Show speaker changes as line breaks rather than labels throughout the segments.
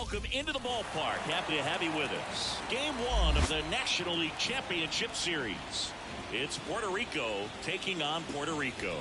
welcome into the ballpark. Happy to have you with us. Game 1 of the National League Championship Series. It's Puerto Rico taking on Puerto Rico.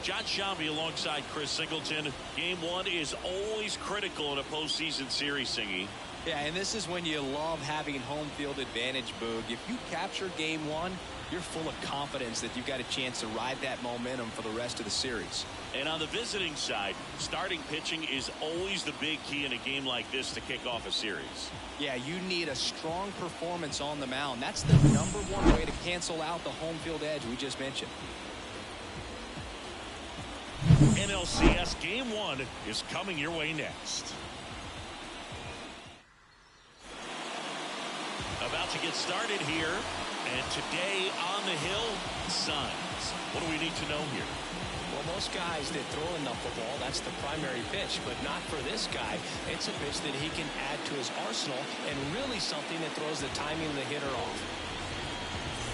John Shambi alongside Chris Singleton. Game 1 is always critical in a postseason series, Singy.
Yeah, and this is when you love having home field advantage, Boog. If you capture Game 1, you're full of confidence that you've got a chance to ride that momentum for the rest of the series.
And on the visiting side, starting pitching is always the big key in a game like this to kick off a series.
Yeah, you need a strong performance on the mound. That's the #1 way to cancel out the home field edge we just mentioned.
NLCS Game 1 is coming your way next. About to get started here, and today on the hill, signs. What do we need to know here?
Well, most guys that throw a knuckleball, that's the primary pitch, but not for this guy. It's a pitch that he can add to his arsenal, and really something that throws the timing of the hitter off.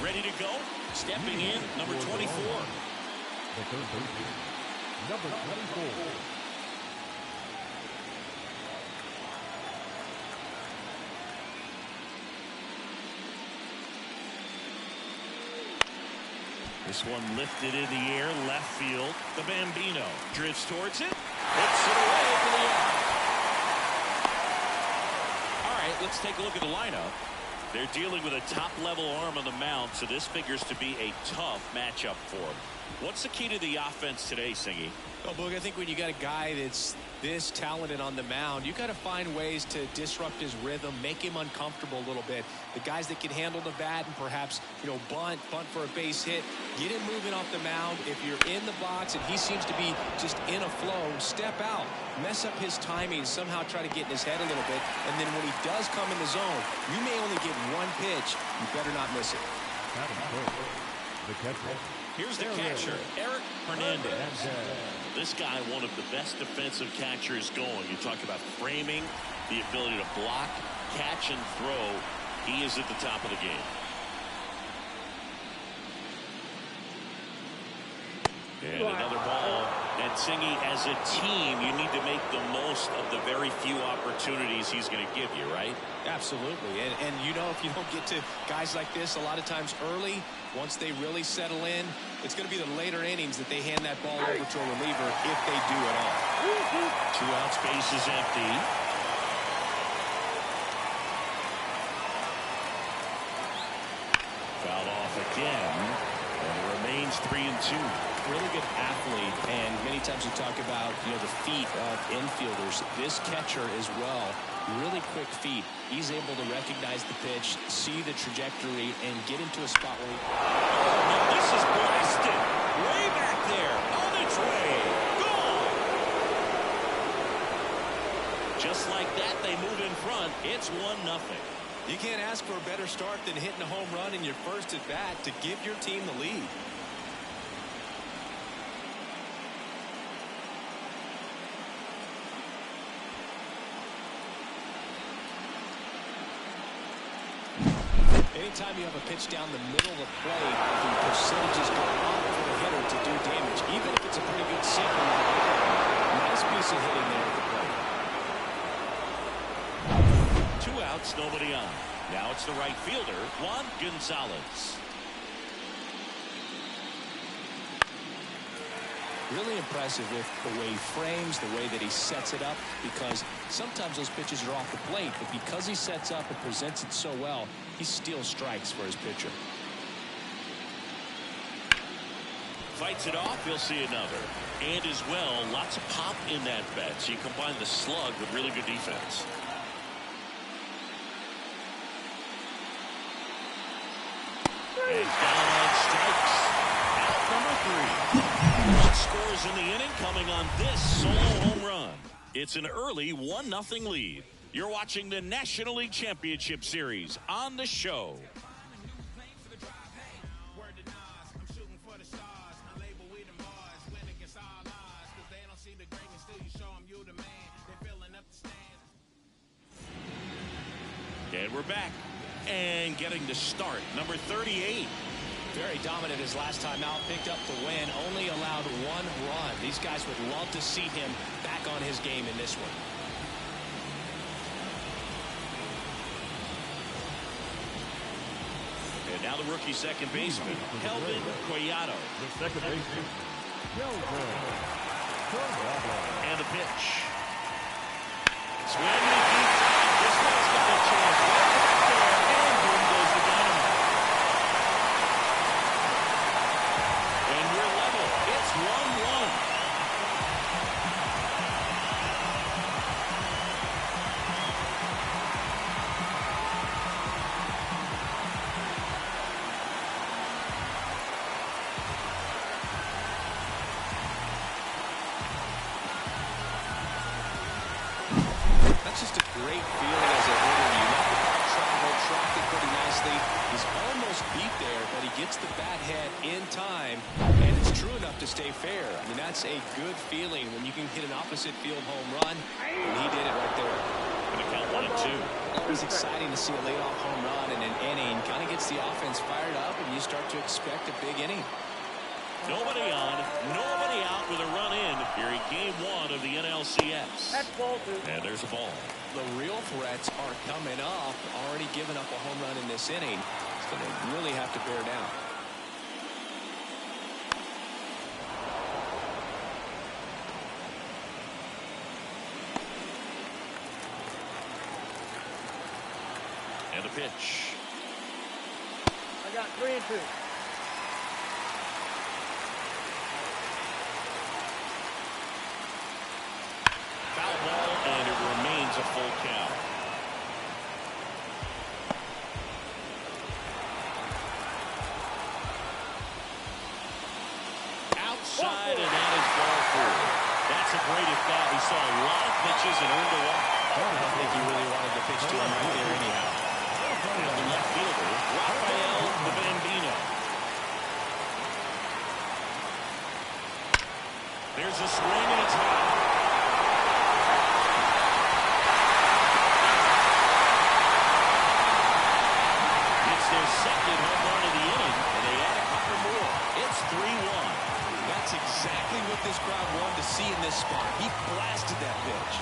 Ready to go? Stepping in, number 24.
Number 24.
This one lifted in the air, left field. The Bambino drifts towards it. Hits it away for the out. All right, let's take a look at the lineup. They're dealing with a top-level arm on the mound, so this figures to be a tough matchup for them. What's the key to the offense today, Singy?
Well, Boog, I think when you got a guy that's this talented on the mound, you got to find ways to disrupt his rhythm, make him uncomfortable a little bit. The guys that can handle the bat and perhaps, bunt for a base hit, get him moving off the mound. If you're in the box and he seems to be just in a flow, step out, mess up his timing, somehow try to get in his head a little bit. And then when he does come in the zone, you may only get one pitch. You better not miss it.
The catcher.
Here's the catcher, Eric Hernandez. This guy, one of the best defensive catchers going. You talk about framing, the ability to block, catch, and throw. He is at the top of the game. And another ball. And Singy, as a team, you need to make the most of the very few opportunities he's going to give you, right?
Absolutely. And if you don't get to guys like this a lot of times early, once they really settle in, it's going to be the later innings that they hand that ball over to a reliever if they do at all.
2 outs, base is empty. Fouled off again. And it remains 3-2.
Really good athlete, and many times we talk about the feet of infielders. This catcher as well, really quick feet. He's able to recognize the pitch, see the trajectory, and get into a spot where
this is blasted way back there, on its way, gone. Just like that, they move in front. It's 1-0.
You can't ask for a better start than hitting a home run in your first at bat to give your team the lead. Anytime you have a pitch down the middle of the plate, the percentages go up for the hitter to do damage, even if it's a pretty good single. Nice piece of hitting there at the plate.
2 outs, nobody on. Now it's the right fielder, Juan Gonzalez.
Really impressive with the way he frames, the way that he sets it up, because sometimes those pitches are off the plate, but because he sets up and presents it so well, he steals strikes for his pitcher.
Fights it off, he'll see another. And as well, lots of pop in that bat. So you combine the slug with really good defense. And down on strikes. Out number 3. What scores in the inning coming on this solo home run? It's an early 1-0 lead. You're watching the National League Championship Series on the show. And we're back. And getting the start, number 38.
Very dominant his last time out, picked up the win, only allowed 1 run. These guys would love to see him back on his game in this one.
And now the rookie second baseman, Kelvin Collado.
The second baseman, Kelvin Collado.
And the pitch. Swing and a deep drive. This one's got a chance. Right back there, and boom goes the dynamite. And we're level. It's 1-1.
That's just a great feeling as a hitter. You let the ball travel, tracked it pretty nicely. He's almost beat there, but he gets the bat head in time, and it's true enough to stay fair. I mean, that's a good feeling when you can hit an opposite field home run, and he did it right there.
Going to count 1-2.
Always exciting to see a leadoff home run in an inning. Kind of gets the offense fired up, and you start to expect a big inning.
Nobody on, nobody out with a run in here in game 1 of the NLCS.
That's ball 2.
And there's a ball.
The real threats are coming up. Already given up a home run in this inning. It's going to really have to bear down.
And the pitch.
I got 3-2.
Foul ball, and it remains a full count. Outside, and that is ball 4. That's a great at bat. We saw a lot of pitches and earned a walk.
I don't think he really wanted to pitch to him right there anyhow.
Now the left fielder, Rafael Bambino. There's a swing, and it's high. Their second home run of the inning, and they add a couple more. It's 3-1.
That's exactly what this crowd wanted to see in this spot. He blasted that pitch.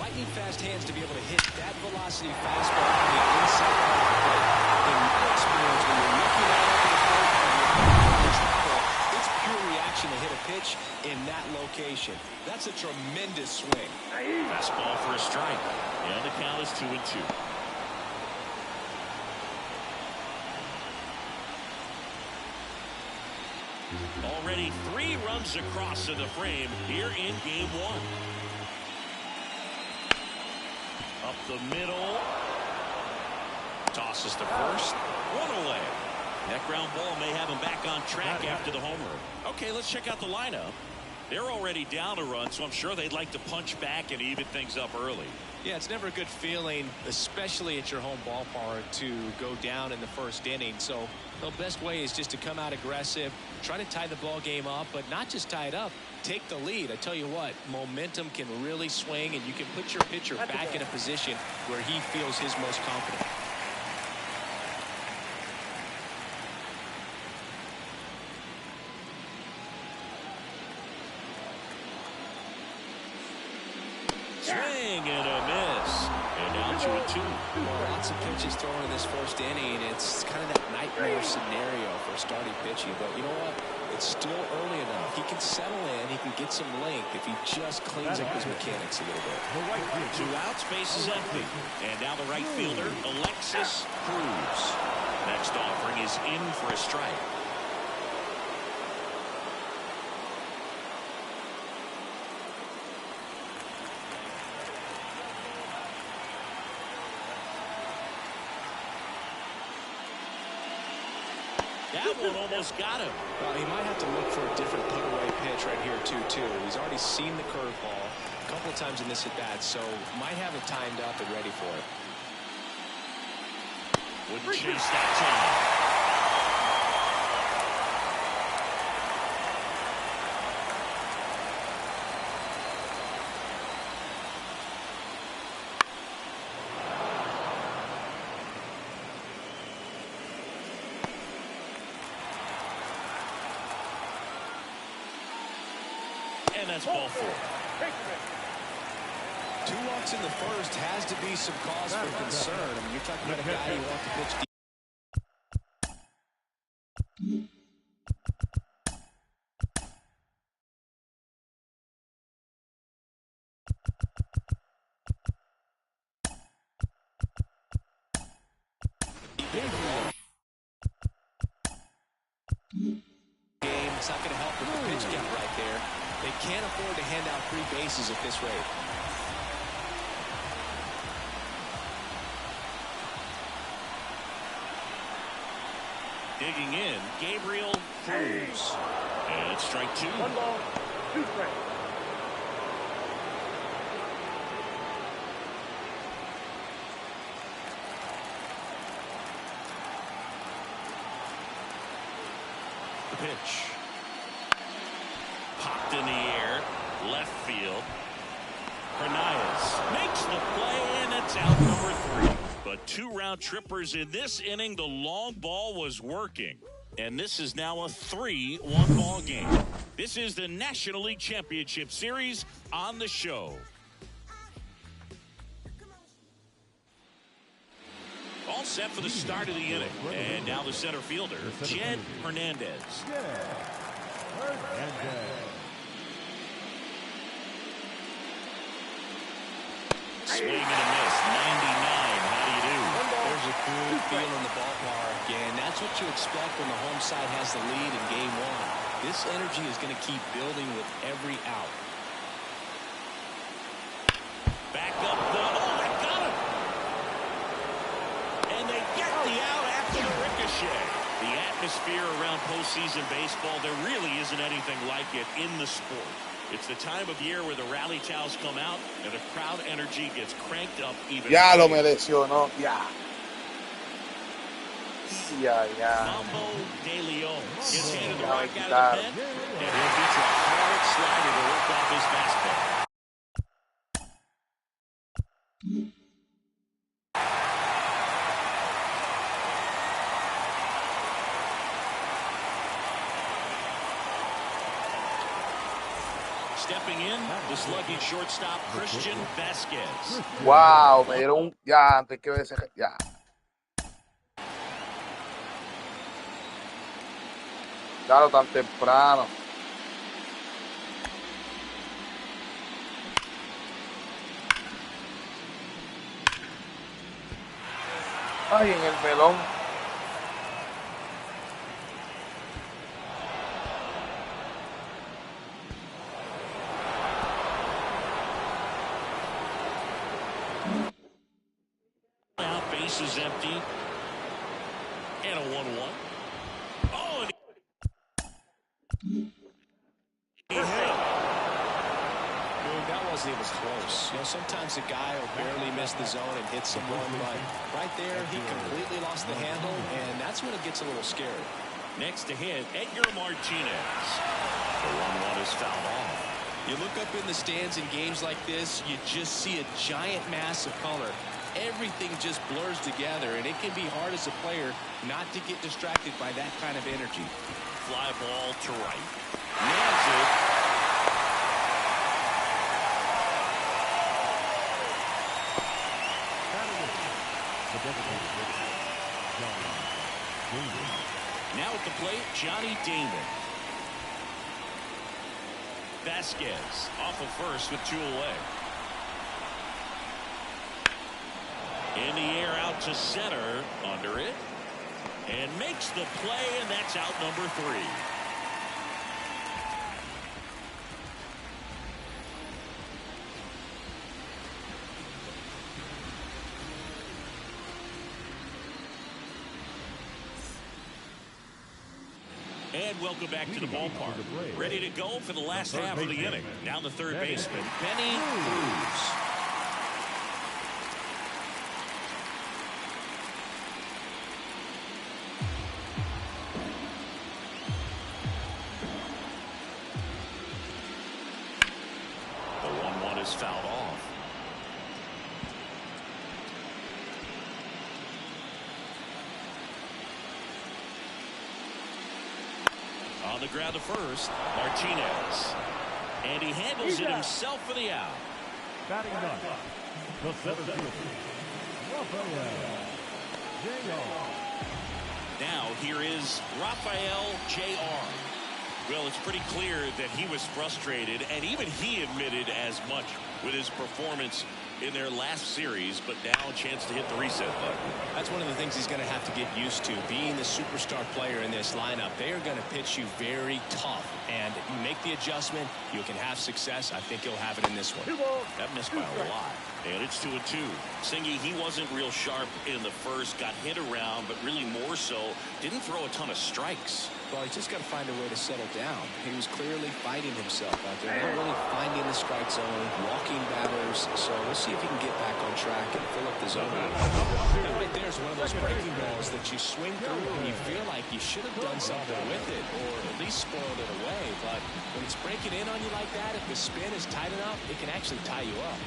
Lightning fast hands to be able to hit that velocity fastball on the inside part of the plate. In my experience, when you're looking at it, reaction to hit a pitch in that location. That's a tremendous swing.
Fastball for a strike. And the count is 2-2. Already 3 runs across in the frame here in game 1. Up the middle. Tosses to first. 1 away. That ground ball may have him back on track after the homer. Okay, let's check out the lineup. They're already down a run, so I'm sure they'd like to punch back and even things up early.
Yeah, it's never a good feeling, especially at your home ballpark, to go down in the first inning. So the best way is just to come out aggressive, try to tie the ball game up, but not just tie it up, take the lead. I tell you what, momentum can really swing, and you can put your pitcher back in a position where he feels his most confident.
Swing and a miss. And now 2-2.
Well, lots of pitches thrown in this first inning. It's kind of that nightmare scenario for starting pitching. But you know what? It's still early enough. He can settle in. He can get some length if he just cleans up his mechanics a little bit.
2 outs, base is empty. And now the right fielder, Alexis Cruz. Next offering is in for a strike. That one almost got him.
Well, he might have to look for a different put-away pitch right here, too. He's already seen the curveball a couple of times in this at-bat, so might have it timed up and ready for it.
Wouldn't chase that time. and that's ball 4.
2 walks in the first has to be some cause for concern. I mean, you're talking about a guy you want to pitch deep. Game, it's not going to help with the pitch count right there. They can't afford to hand out 3 bases at this rate.
Digging in, Gabriel Cruz. And it's strike 2.
1 ball, 2 strikes.
The pitch. Popped in the air, left field. Hernandez makes the play, and it's out number 3. But 2 round trippers in this inning. The long ball was working. And this is now a 3-1 ball game. This is the National League Championship Series on the show. All set for the start of the inning. And now the center fielder, Jed Hernandez. Swing and a miss, 99. How do you do?
There's a good feel in the ballpark, and that's what you expect when the home side has the lead in game 1. This energy is going to keep building with every out.
Back up the, oh, they got him! And they get the out after the ricochet. The atmosphere around postseason baseball, there really isn't anything like it in the sport. It's the time of year where the rally towels come out and the crowd energy gets cranked up even.
Ya lo mereció, ¿no? Ya.
Mambo de Leon gets handed the right out of the pen, and he'll feature a hard slider to work off his fastball. Stepping in, the slugging shortstop, Christian Vasquez.
Wow, me dieron un... Ya, antes que ese... Ya. Claro, tan temprano. Ay, en el melón.
Out, base is empty. And a 1-1. Oh, and he hit him.
That wasn't even close. You know, sometimes a guy will barely miss the zone and hit someone, but right there, he completely lost the handle, and that's when it gets a little scary.
Next to hit, Edgar Martinez. The 1-1 is fouled off.
You look up in the stands in games like this, you just see a giant mass of color. Everything just blurs together, and it can be hard as a player not to get distracted by that kind of energy.
Fly ball to right. Nails it. Now at the plate, Johnny Damon. Vasquez off of first with 2 away. In the air out to center, under it, and makes the play, and that's out number 3. And welcome back to the ballpark. Ready to go for the last half of the inning. Down the third baseman, Benny Cruz. Is fouled off. On the ground to first, Martinez. And he handles it himself for the out.
Batting ninth, the center fielder, Rafael J.R.
Now here is Rafael J.R. Well, it's pretty clear that he was frustrated, and even he admitted as much with his performance in their last series, but now a chance to hit the reset button.
That's one of the things he's going to have to get used to. Being the superstar player in this lineup, they are going to pitch you very tough. And if you make the adjustment, you can have success. I think he'll have it in this one.
That missed by a lot. And it's 2-2. Singy, he wasn't real sharp in the first, got hit around, but really more so, didn't throw a ton of strikes.
Well, he's just got to find a way to settle down. He was clearly fighting himself out there, not really finding the strike zone, walking batters. So we'll see if he can get back on track and fill up the zone. That right there is one of those breaking balls that you swing through and you feel like you should have done something with it or at least spoiled it away. But when it's breaking in on you like that, if the spin is tight enough, it can actually tie you up.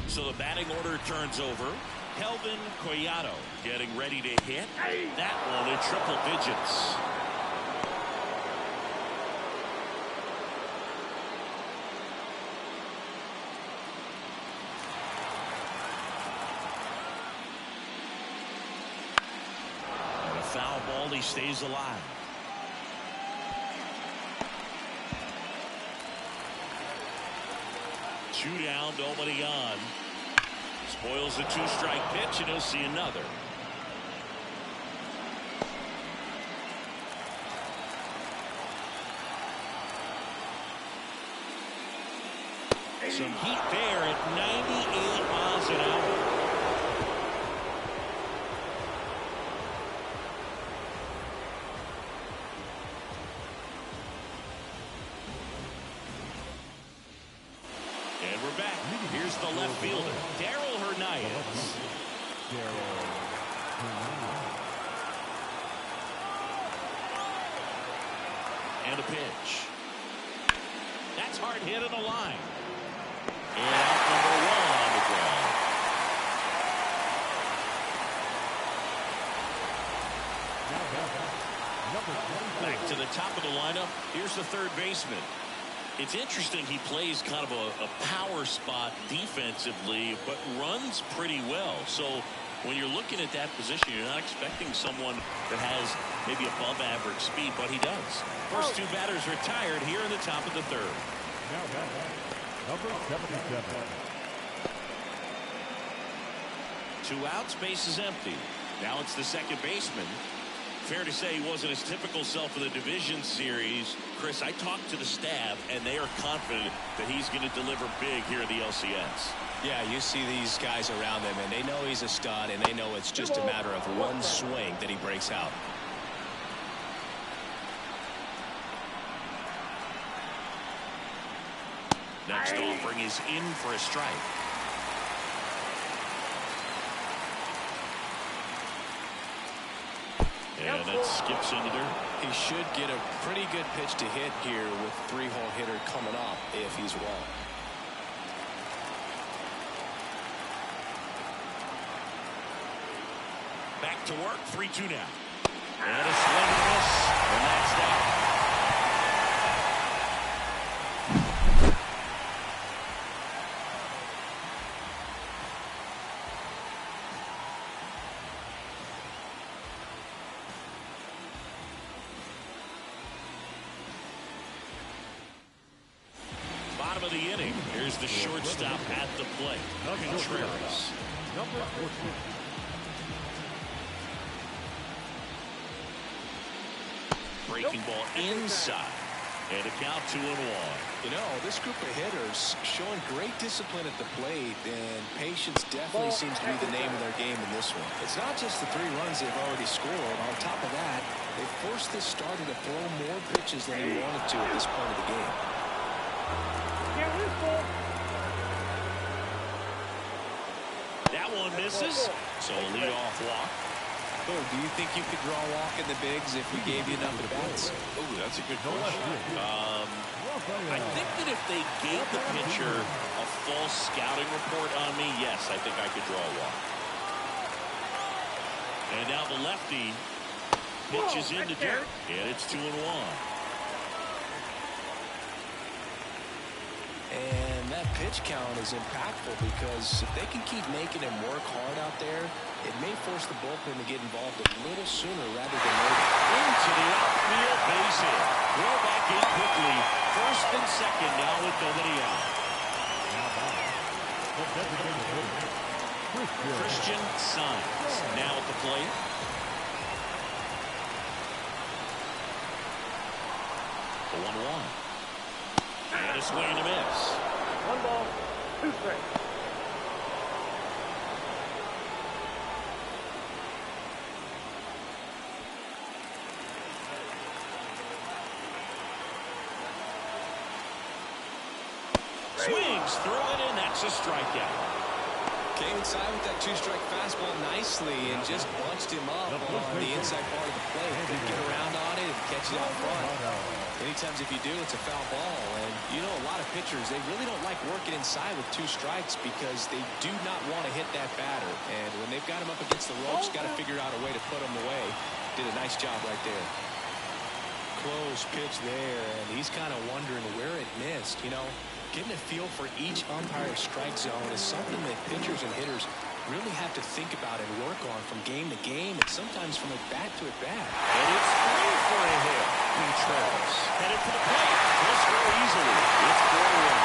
So the batting order turns over. Kelvin Collado getting ready to hit. That one in triple digits. And a foul ball, he stays alive. Two down, nobody on. Spoils the two-strike pitch, and he'll see another. Some heat there at 98 miles an hour. And we're back. Here's the left fielder, Daryl Hernandez. And a pitch. That's hard hit on the line. And out number one on the ground. Back to the top of the lineup. Here's the third baseman. It's interesting, he plays kind of a power spot defensively, but runs pretty well. So when you're looking at that position, you're not expecting someone that has maybe above average speed, but he does. First two batters retired here in the top of the third.
Number 77.
Two outs, base is empty. Now it's the second baseman. Fair to say he wasn't his typical self in the division series. Chris, I talked to the staff, and they are confident that he's going to deliver big here in the LCS.
Yeah, you see these guys around him, and they know he's a stud, and they know it's just a matter of one swing that he breaks out.
Next offering is in for a strike. And it skips into there.
He should get a pretty good pitch to hit here with three-hole hitter coming up if he's wrong.
Back to work, 3-2 now. And a swing and a miss, and that's that. Bottom of the inning. Here's the shortstop at the plate. Contreras.
Number 14.
Breaking ball inside. And a count 2-1.
You know, this group of hitters showing great discipline at the plate, and patience definitely seems to be the name of their game in this one. It's not just the 3 runs they've already scored. On top of that, they forced this starter to throw more pitches than he wanted to at this point of the game.
That one misses. So a leadoff walk.
Oh, do you think you could draw a walk in the bigs if we gave you enough at bats?
Oh, that's a good question. I think that if they gave the pitcher a false scouting report on me, yes, I think I could draw a walk. And now the lefty pitches into dirt, and it's 2-1.
And that pitch count is impactful because if they can keep making him work hard out there, it may force the bullpen to get involved a little sooner rather than later.
Into the outfield base hit. Throw back in quickly. First and second now with nobody out. Christian Sainz now at the plate. The 1-1. And a swing and a miss.
1 ball, 2 strikes.
Swings through it, and that's a strikeout.
Came inside with that 2-strike fastball nicely and just bunched him up on the inside part of the plate. Couldn't get around on it and catch it out front. Many times if you do, it's a foul ball. And you know, a lot of pitchers, they really don't like working inside with 2 strikes because they do not want to hit that batter. And when they've got him up against the ropes, got to figure out a way to put him away. Did a nice job right there. Close pitch there, and he's kind of wondering where it missed. You know, getting a feel for each umpire's strike zone is something that pitchers and hitters really have to think about and work on from game to game and sometimes from at bat to at bat.
And it's 3 for a hit. He trails. Headed for the plate. He'll score easily. It's 4-1.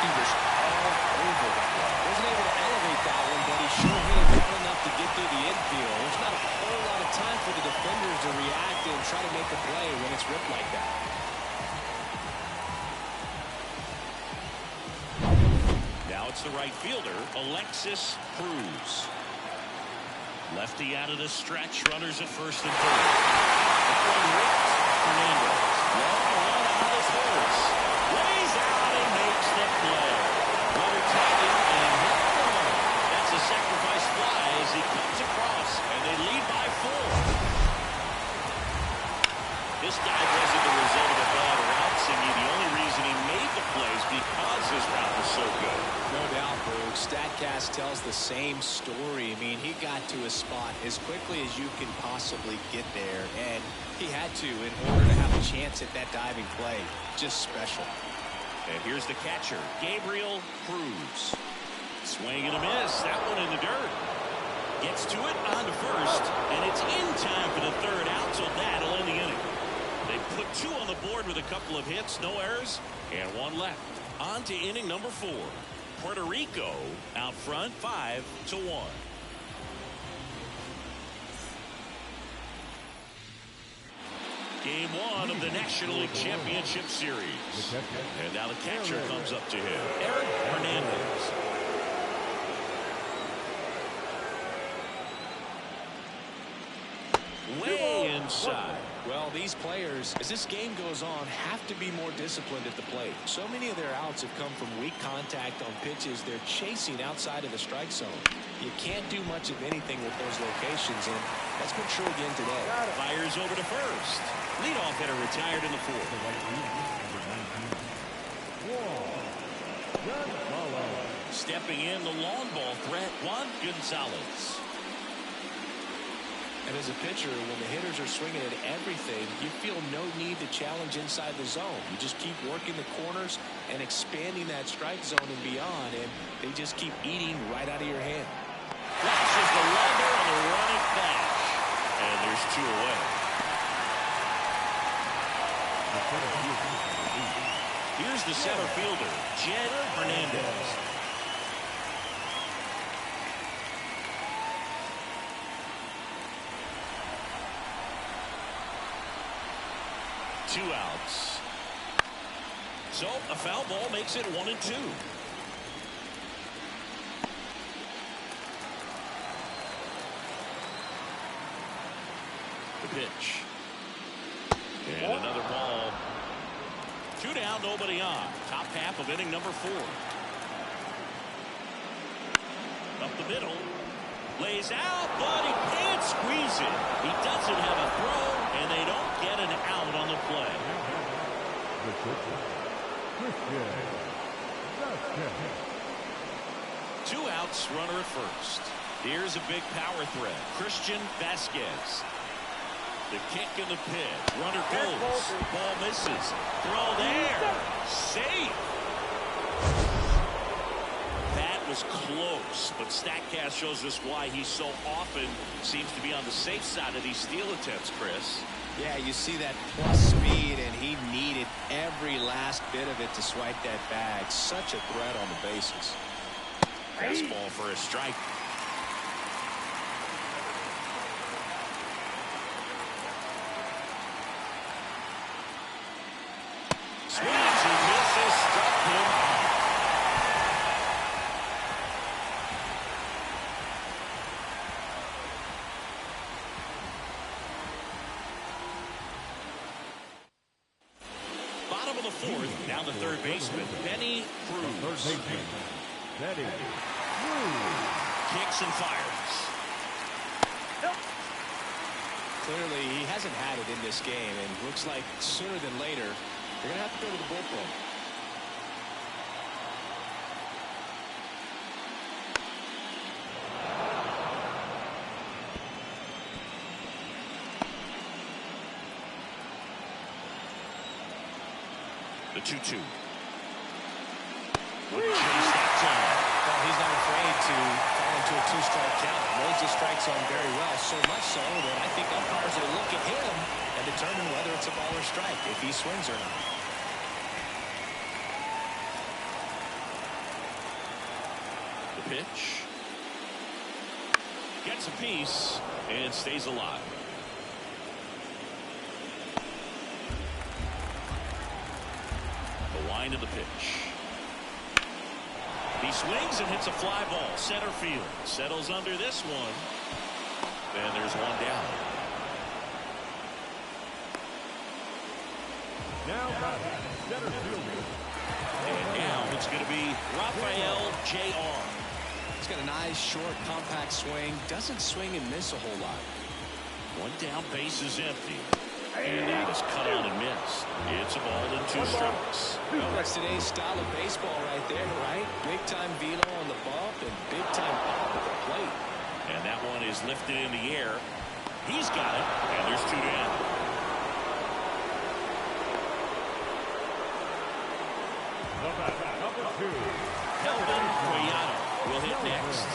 He was all over that one. Wasn't able to elevate that one, but he sure hit it well enough to get through the infield. There's not a whole lot of time for the defenders to react and try to make a play when it's ripped like that.
Now it's the right fielder, Alexis Cruz. Lefty out of the stretch, runners at first and third. That one ripped. Hernandez. Long run on his horse. Lays out and makes the play. Runner tagging and hit the run. That's a sacrifice fly as he comes across, and they lead by 4. This dive wasn't the result of a bad route, Cindy. The only reason he made the play is because his route was so good.
No doubt, Bruce. StatCast tells the same story. I mean, he got to his spot as quickly as you can possibly get there, and he had to in order to have a chance at that diving play. Just special.
And here's the catcher, Gabriel Cruz. Swing and a miss. That one in the dirt. Gets to it on to first, and it's in time for the third out, so that'll end the inning. They put 2 on the board with a couple of hits, no errors, and 1 left. On to inning number 4. Puerto Rico out front 5-1. Game 1 of the National League Championship Series. And now the catcher comes up to him, Eric Hernandez. Way inside.
Well, these players, as this game goes on, have to be more disciplined at the plate. So many of their outs have come from weak contact on pitches they're chasing outside of the strike zone. You can't do much of anything with those locations, and that's been true again today.
Fires over to first. Leadoff hitter retired in the 4th. Stepping in, the long ball threat, Juan Gonzalez.
And as a pitcher, when the hitters are swinging at everything, you feel no need to challenge inside the zone. You just keep working the corners and expanding that strike zone and beyond, and they just keep eating right out of your hand.
Flashes the leather on the running back. And there's 2 away. Here's the center fielder, Jed Hernandez. Two outs. So a foul ball makes it 1-2. The pitch. And another ball. 2 down, nobody on. Top half of inning number 4. Up the middle. Lays out, but he can't squeeze it. He doesn't have a throw, and they don't get an out on the play. 2 outs, runner at first. Here's a big power threat. Christian Vasquez. The kick in the pit. Runner goes. Ball misses. Throw there. Safe. That was close, but StatCast shows us why he so often seems to be on the safe side of these steal attempts, Chris.
Yeah, you see that plus speed, and he needed every last bit of it to swipe that bag. Such a threat on the bases.
Fastball for a strike. Swings and misses, struck him. Bottom of the fourth, now the third baseman, Benny Cruz.
Benny.
Kicks and fires.
Clearly, he hasn't had it in this game, and looks like sooner than later, they're going to have to go to the bullpen.
The 2-2. Wouldn't chase that time.
Well, he's not afraid to fall into a two-strike count. Knows the strike zone very well, so much so that I think umpires will look at him and determine whether it's a ball or strike, if he swings or not.
The pitch. Gets a piece and stays alive. The wind of the pitch. He swings and hits a fly ball. Center field. Settles under this one. And there's one down.
Now center fielder.
And now it's going to be Rafael Jr.
He's got a nice, short, compact swing. Doesn't swing and miss a whole lot.
One down, base is empty. And that is cut on and missed. It's a ball and 2 strikes.
Well, that's today's style of baseball right there, right? Big-time velo on the bump and big-time pop at the plate.
And that one is lifted in the air. He's got it, and there's 2 down.
Number 2.
Melvin Cuellado will hit next.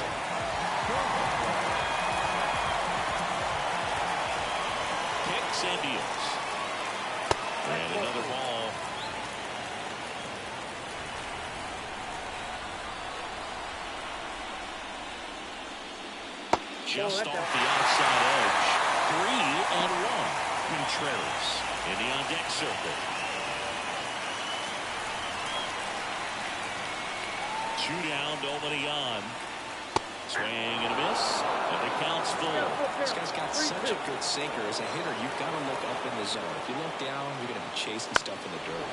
Kicks and deals. And another ball. Just off the outside edge. 3-1. Contreras in the on-deck circle. 2 down, nobody on. Swing and a miss, and the count's full.
This guy's got such a good sinker. As a hitter, you've got to look up in the zone. If you look down, you're going to be chasing stuff in the dirt.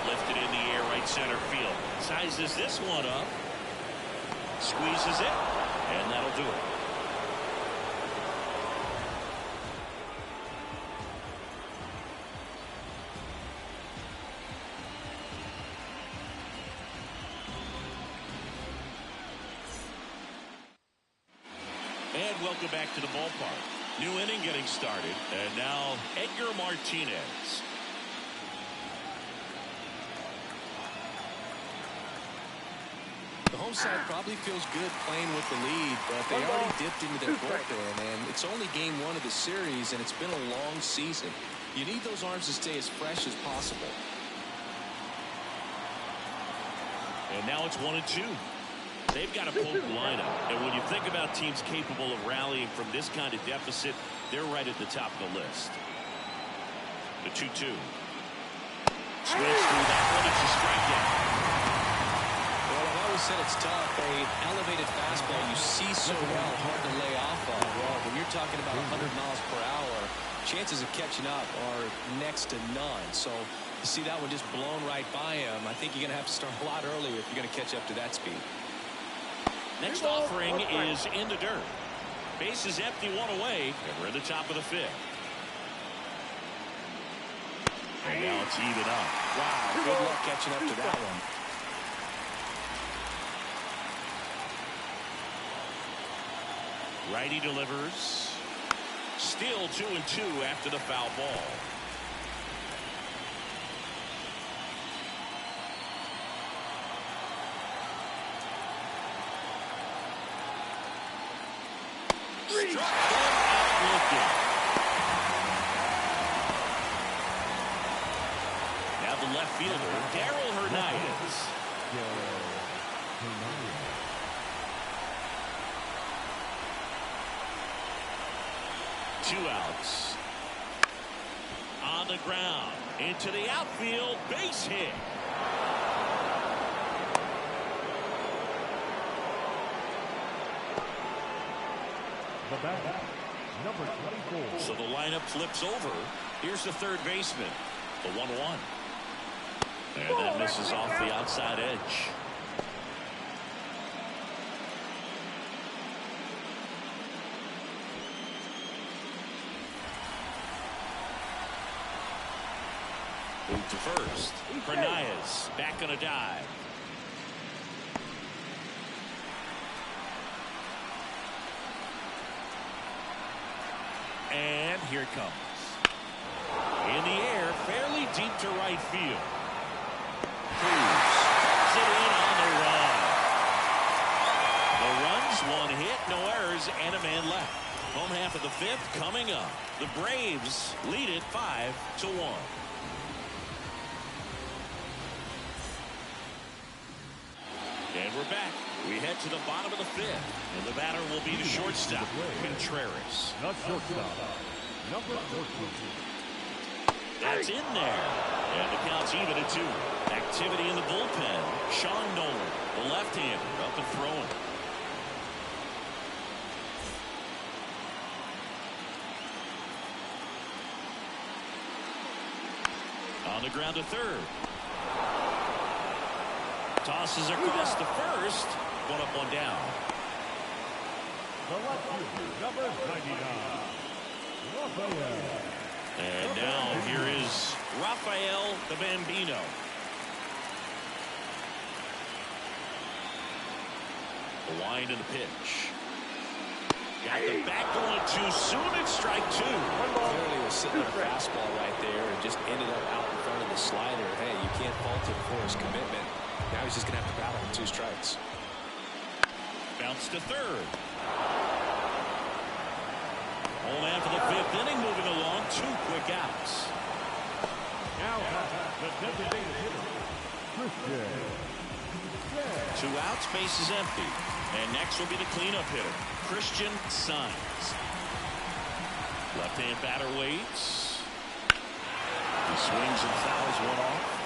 Lifted in the air, right center field. Sizes this one up. Squeezes it, and that'll do it. And welcome back to the ballpark. New inning getting started. And now Edgar Martinez.
The home side probably feels good playing with the lead, but they already dipped into their bullpen, and it's only game 1 of the series, and it's been a long season. You need those arms to stay as fresh as possible.
And now it's 1-2. They've got a potent lineup, and when you think about teams capable of rallying from this kind of deficit, they're right at the top of the list. The 2-2. Swings through that one. It's a strikeout.
Well, I've always said it's tough. A elevated fastball you see so well, hard to lay off of. Well, when you're talking about 100 miles per hour, chances of catching up are next to none. So you see that one just blown right by him. I think you're going to have to start a lot earlier if you're going to catch up to that speed.
Next offering is in the dirt. Base is empty, 1 away, and we're at the top of the 5th. And now it's even up.
Wow, good luck catching up to that one.
Righty delivers. Still 2-2 after the foul ball. Struck them out looking. Now the left fielder, Darryl Hernandez. 2 outs. On the ground. Into the outfield. Base hit.
The batter, number 24.
So the lineup flips over. Here's the third baseman. The 1-1. And that misses off the outside edge. Move to first. Hernandez back on a dive. And here it comes. In the air, fairly deep to right field. Cruz puts it in on the run. The runs, 1 hit, no errors, and a man left. Home half of the 5th coming up. The Braves lead it 5-1. And we're back. We head to the bottom of the 5th. And the batter will be the shortstop, Contreras.
Not shortstop, number 14.
That's in there. And the count's even at 2. Activity in the bullpen. Sean Nolan, the left-hander, up and throwing. On the ground to third. Tosses across the first. 1 up, 1 down.
The left fielder, number 99. Rafael.
And now here is Rafael the Bambino. The wind of the pitch. Got the back going too soon. It's strike 2.
Clearly was sitting on a fastball right there and just ended up out in front of the slider. Hey, you can't fault him for his commitment. Now he's just going to have to battle with 2 strikes.
Bounce to third. Home half of the 5th inning, moving along. 2 quick outs.
Now the designated hitter, Christian.
2 outs, base is empty. And next will be the cleanup hitter, Christian Saenz. Left-hand batter waits. He swings and fouls 1 off.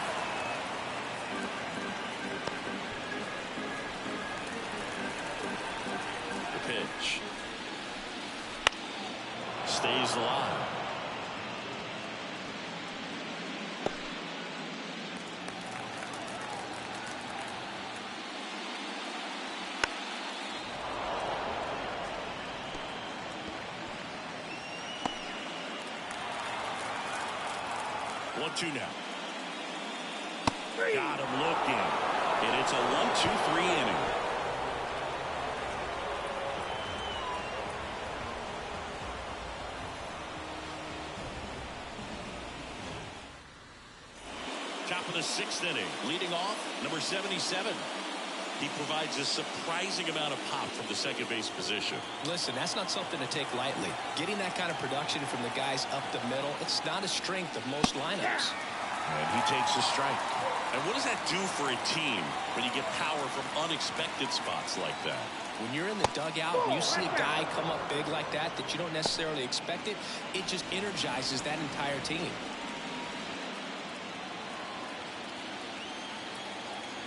The pitch. Stays alive. One-two now. Got him looking. And it's a 1-2-3 inning. Top of the 6th inning. Leading off, number 77. He provides a surprising amount of pop from the second base position.
Listen, that's not something to take lightly. Getting that kind of production from the guys up the middle, it's not a strength of most lineups.
And he takes a strike. And what does that do for a team when you get power from unexpected spots like that?
When you're in the dugout and you see a guy come up big like that you don't necessarily expect it, it just energizes that entire team.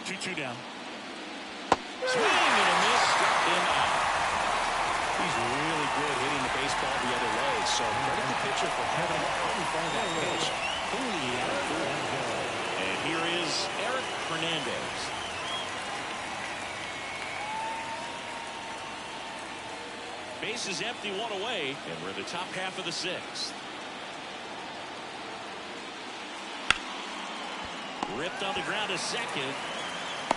2-2 down. Swing and a miss, struck him out.
He's really good hitting the baseball the other way, so credit the pitcher for having it out in front of that pitch. Clearly he had it through.
And here is Eric Hernandez. Base is empty, 1 away, and we're in the top half of the 6th. Ripped on the ground to second.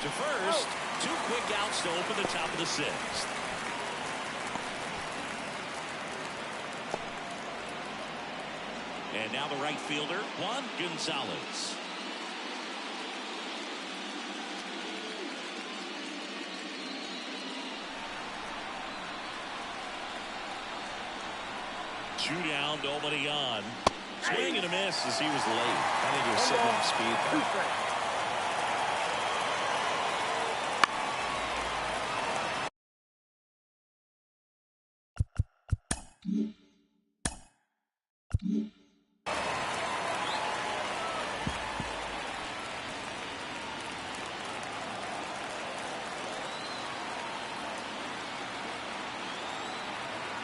To first. 2 quick outs to open the top of the 6th. And now the right fielder, Juan Gonzalez. Two down, nobody on. Swing and a miss as he was late.
I think he was sitting off speed.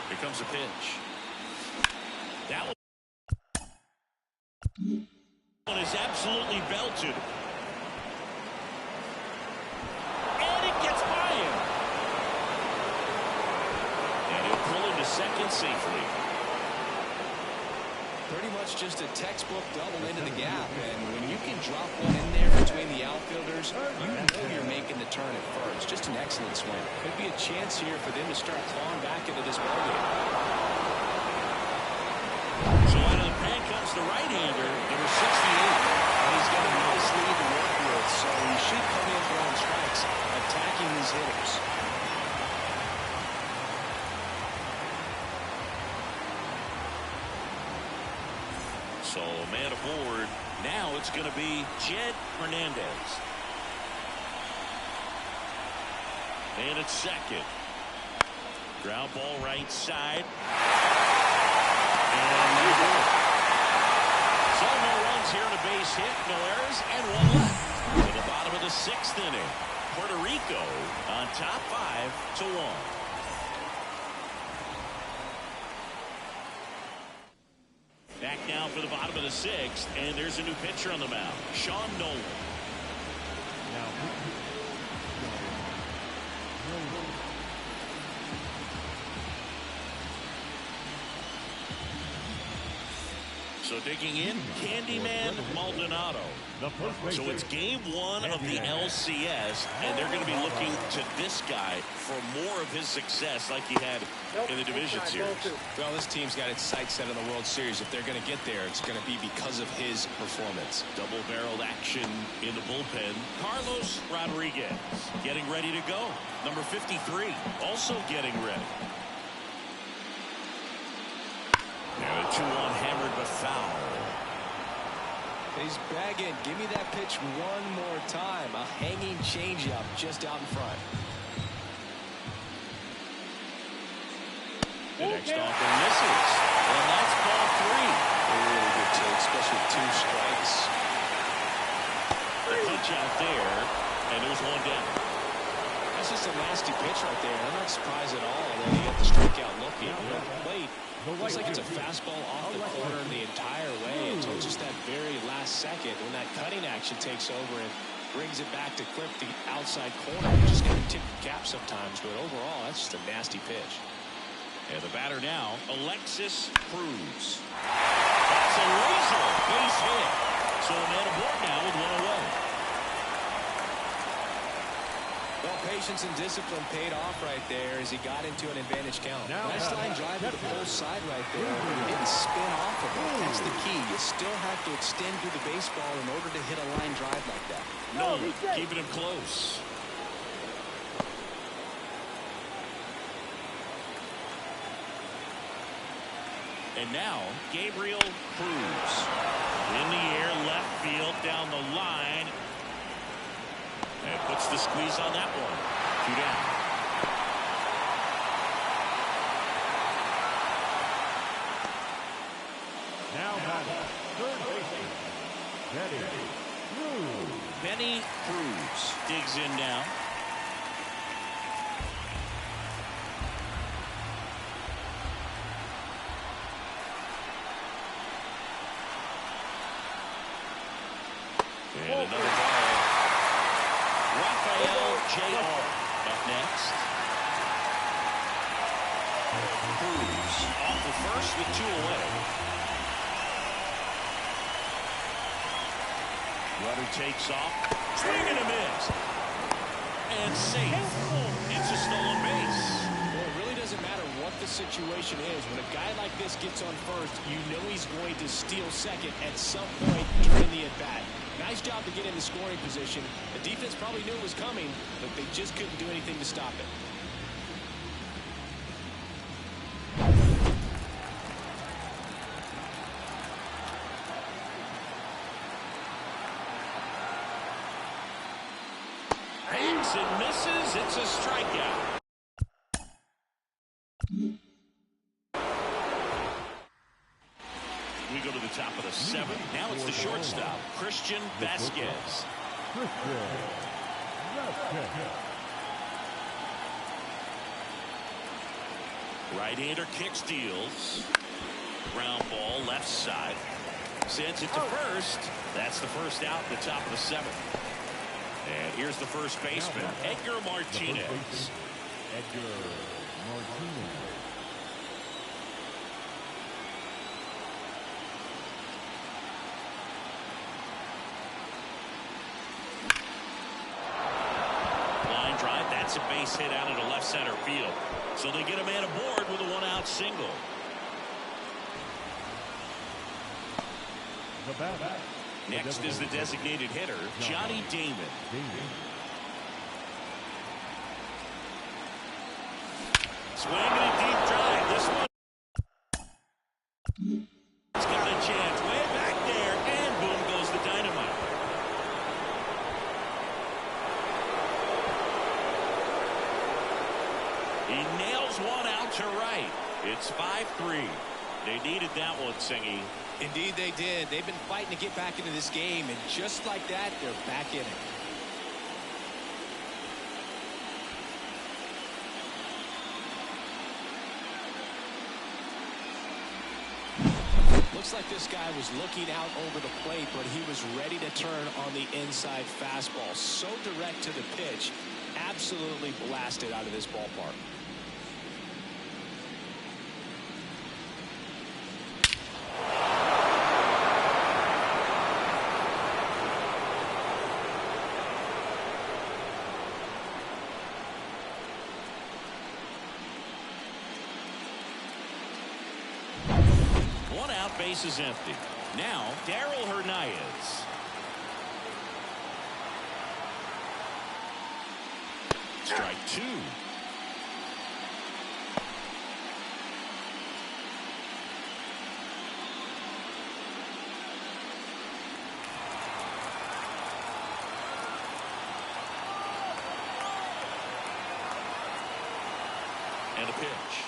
Here comes a pitch. That one is absolutely belted. And it gets by him. And he'll pull into second safely.
Pretty much just a textbook double into the gap. And when you can drop one in there between the outfilders, you know you're making the turn at first. Just an excellent swing. Could be a chance here for them to start clawing back into this ballgame.
So out of the pen comes the right-hander, number 68.
And he's got a nice lead to work with, so he should come in throwing strikes, attacking these hitters.
So man aboard. Now it's going to be Jed Hernandez. And it's second. Ground ball right side. So no runs here and a base hit, no errors, and one left. To the bottom of the sixth inning. Puerto Rico on top 5-1. Back now for the bottom of the sixth, and there's a new pitcher on the mound, Sean Nolan. So digging in, Candyman Maldonado. So it's game one of the LCS, and they're going to be looking to this guy for more of his success like he had in the division series.
Well, this team's got its sights set on the World Series. If they're going to get there, it's going to be because of his performance.
Double-barreled action in the bullpen. Carlos Rodriguez getting ready to go. Number 53 also getting ready. And a 2-1 hammered but foul.
He's begging. Give me that pitch one more time. A hanging changeup just out in front.
The next offer misses. And that's ball 3.
A really good take, especially with 2 strikes.
The punch out there, and there's one down.
That's just a nasty pitch right there. I'm not surprised at all that he got the strikeout looking. At the plate, looks like it's a fastball off the corner the entire way until just that very last second when that cutting action takes over and brings it back to clip the outside corner. You just got to tip the cap sometimes, but overall, that's just a nasty pitch.
And the batter now, Alexis Cruz. That's a laser base hit. So a man aboard now with one away.
Well, patience and discipline paid off right there as he got into an advantage count. Nice line drive to the pull side right there. He didn't spin off of it. That's the key. You still have to extend through the baseball in order to hit a line drive like that.
No, keeping him close. And now, Gabriel Cruz. In the air, left field, down the line. And puts the squeeze on that one. 2 down.
Now batting, third baseman,
Benny Cruz digs in now. And another ball. Rafael J.R. up next. Cruz off the first with 2 away. Runner takes off. Swing and a miss. And safe. It's a stolen base.
Well, it really doesn't matter what the situation situation is, when a guy like this gets on first, you know he's going to steal second at some point during the at-bat. Nice job to get in the scoring position. The defense probably knew it was coming, but they just couldn't do anything to stop it.
Aims and misses. It's a strikeout. We go to the top of the seventh. Now it's the shortstop, Christian Vasquez. Right-hander kick steals. Ground ball left side. Sends it to first. That's the first out at the top of the seventh. And here's the first baseman, Edgar Martinez. Line drive, that's a base hit out into left center field. So they get a man aboard with a one-out single. Next is the designated hitter, Johnny Damon. Swinging a deep drive. This one. It's got a chance. Way back there. And boom goes the dynamite. He nails one out to right. It's 5-3. They needed that one, Singy.
Indeed they did. They've been fighting to get back into this game, and just like that, they're back in it. Looks like this guy was looking out over the plate, but he was ready to turn on the inside fastball. So direct to the pitch. Absolutely blasted out of this ballpark.
Base is empty. Now, Darryl Hernandez. Strike two. And a pitch.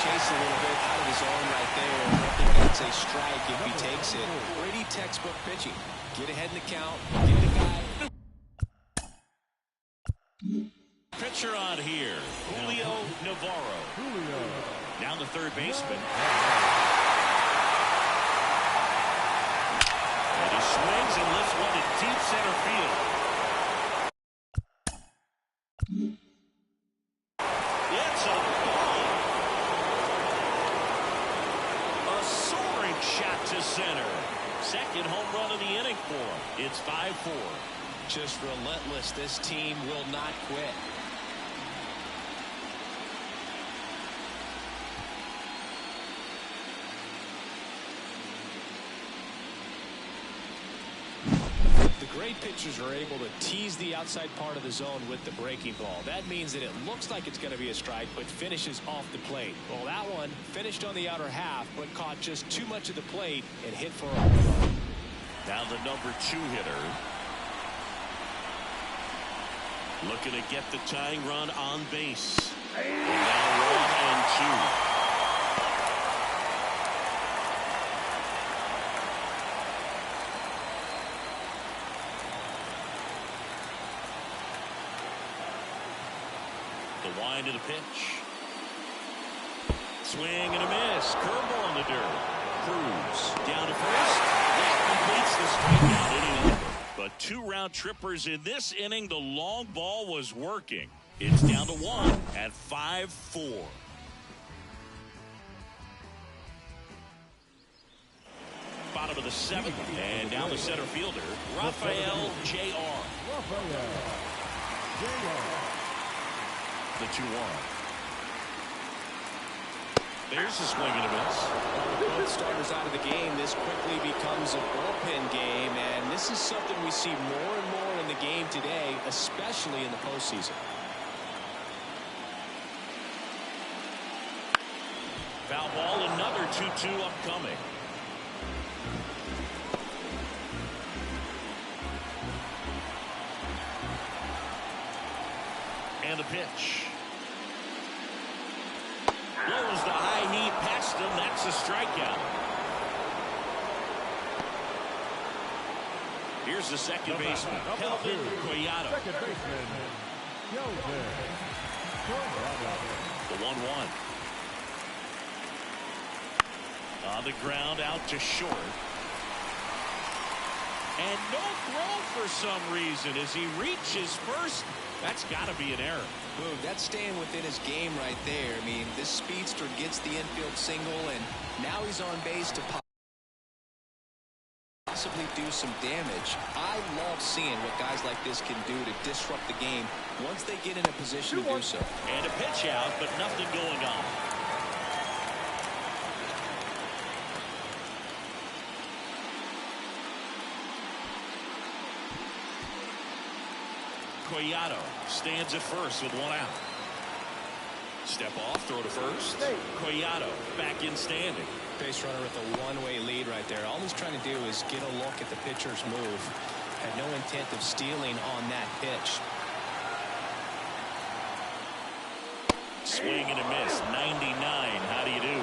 Chase a little bit out of his arm right there. I think that's a strike if he takes it. Pretty textbook pitching. Get ahead in the count. Get the guy.
Pitcher on here, Julio Navarro. Down the third baseman. And he swings and lifts one to deep center field. It's a shot to center. Second home run of the inning for him. It's 5-4.
Just relentless. This team will not quit. The great pitchers are able to tease the outside part of the zone with the breaking ball. That means that it looks like it's going to be a strike, but finishes off the plate. Well, that one finished on the outer half, but caught just too much of the plate and hit for a home run.
Now the number 2 hitter. Looking to get the tying run on base. And now 1 and 2. The wind of the pitch. Swing and a miss. Curveball in the dirt. Cruz down to first. That completes the strikeout inning. But 2 round trippers in this inning. The long ball was working. It's down to 1 at 5-4. Bottom of the 7th. And now the center fielder, Rafael J.R. The 2-1. There's a swing and a miss.
Both starters out of the game. This quickly becomes a bullpen game, and this is something we see more and more in the game today, especially in the postseason.
Foul ball, another 2-2 upcoming. And a pitch. Blows the high heat past him. That's a strikeout. Here's the second baseman, Kelvin Collado.
Second baseman, Kelvin Collado.
The 1-1. On the ground, out to short. And no throw for some reason as he reaches first. That's got to be an error.
Boog, that's staying within his game right there. I mean, this speedster gets the infield single, and now he's on base to possibly do some damage. I love seeing what guys like this can do to disrupt the game once they get in a position to do so.
And a pitch out, but nothing going on. Collado stands at first with 1 out. Step off, throw to first. Collado back in standing.
Base runner with a one-way lead right there. All he's trying to do is get a look at the pitcher's move. Had no intent of stealing on that pitch.
Swing and a miss. 99. How do you do?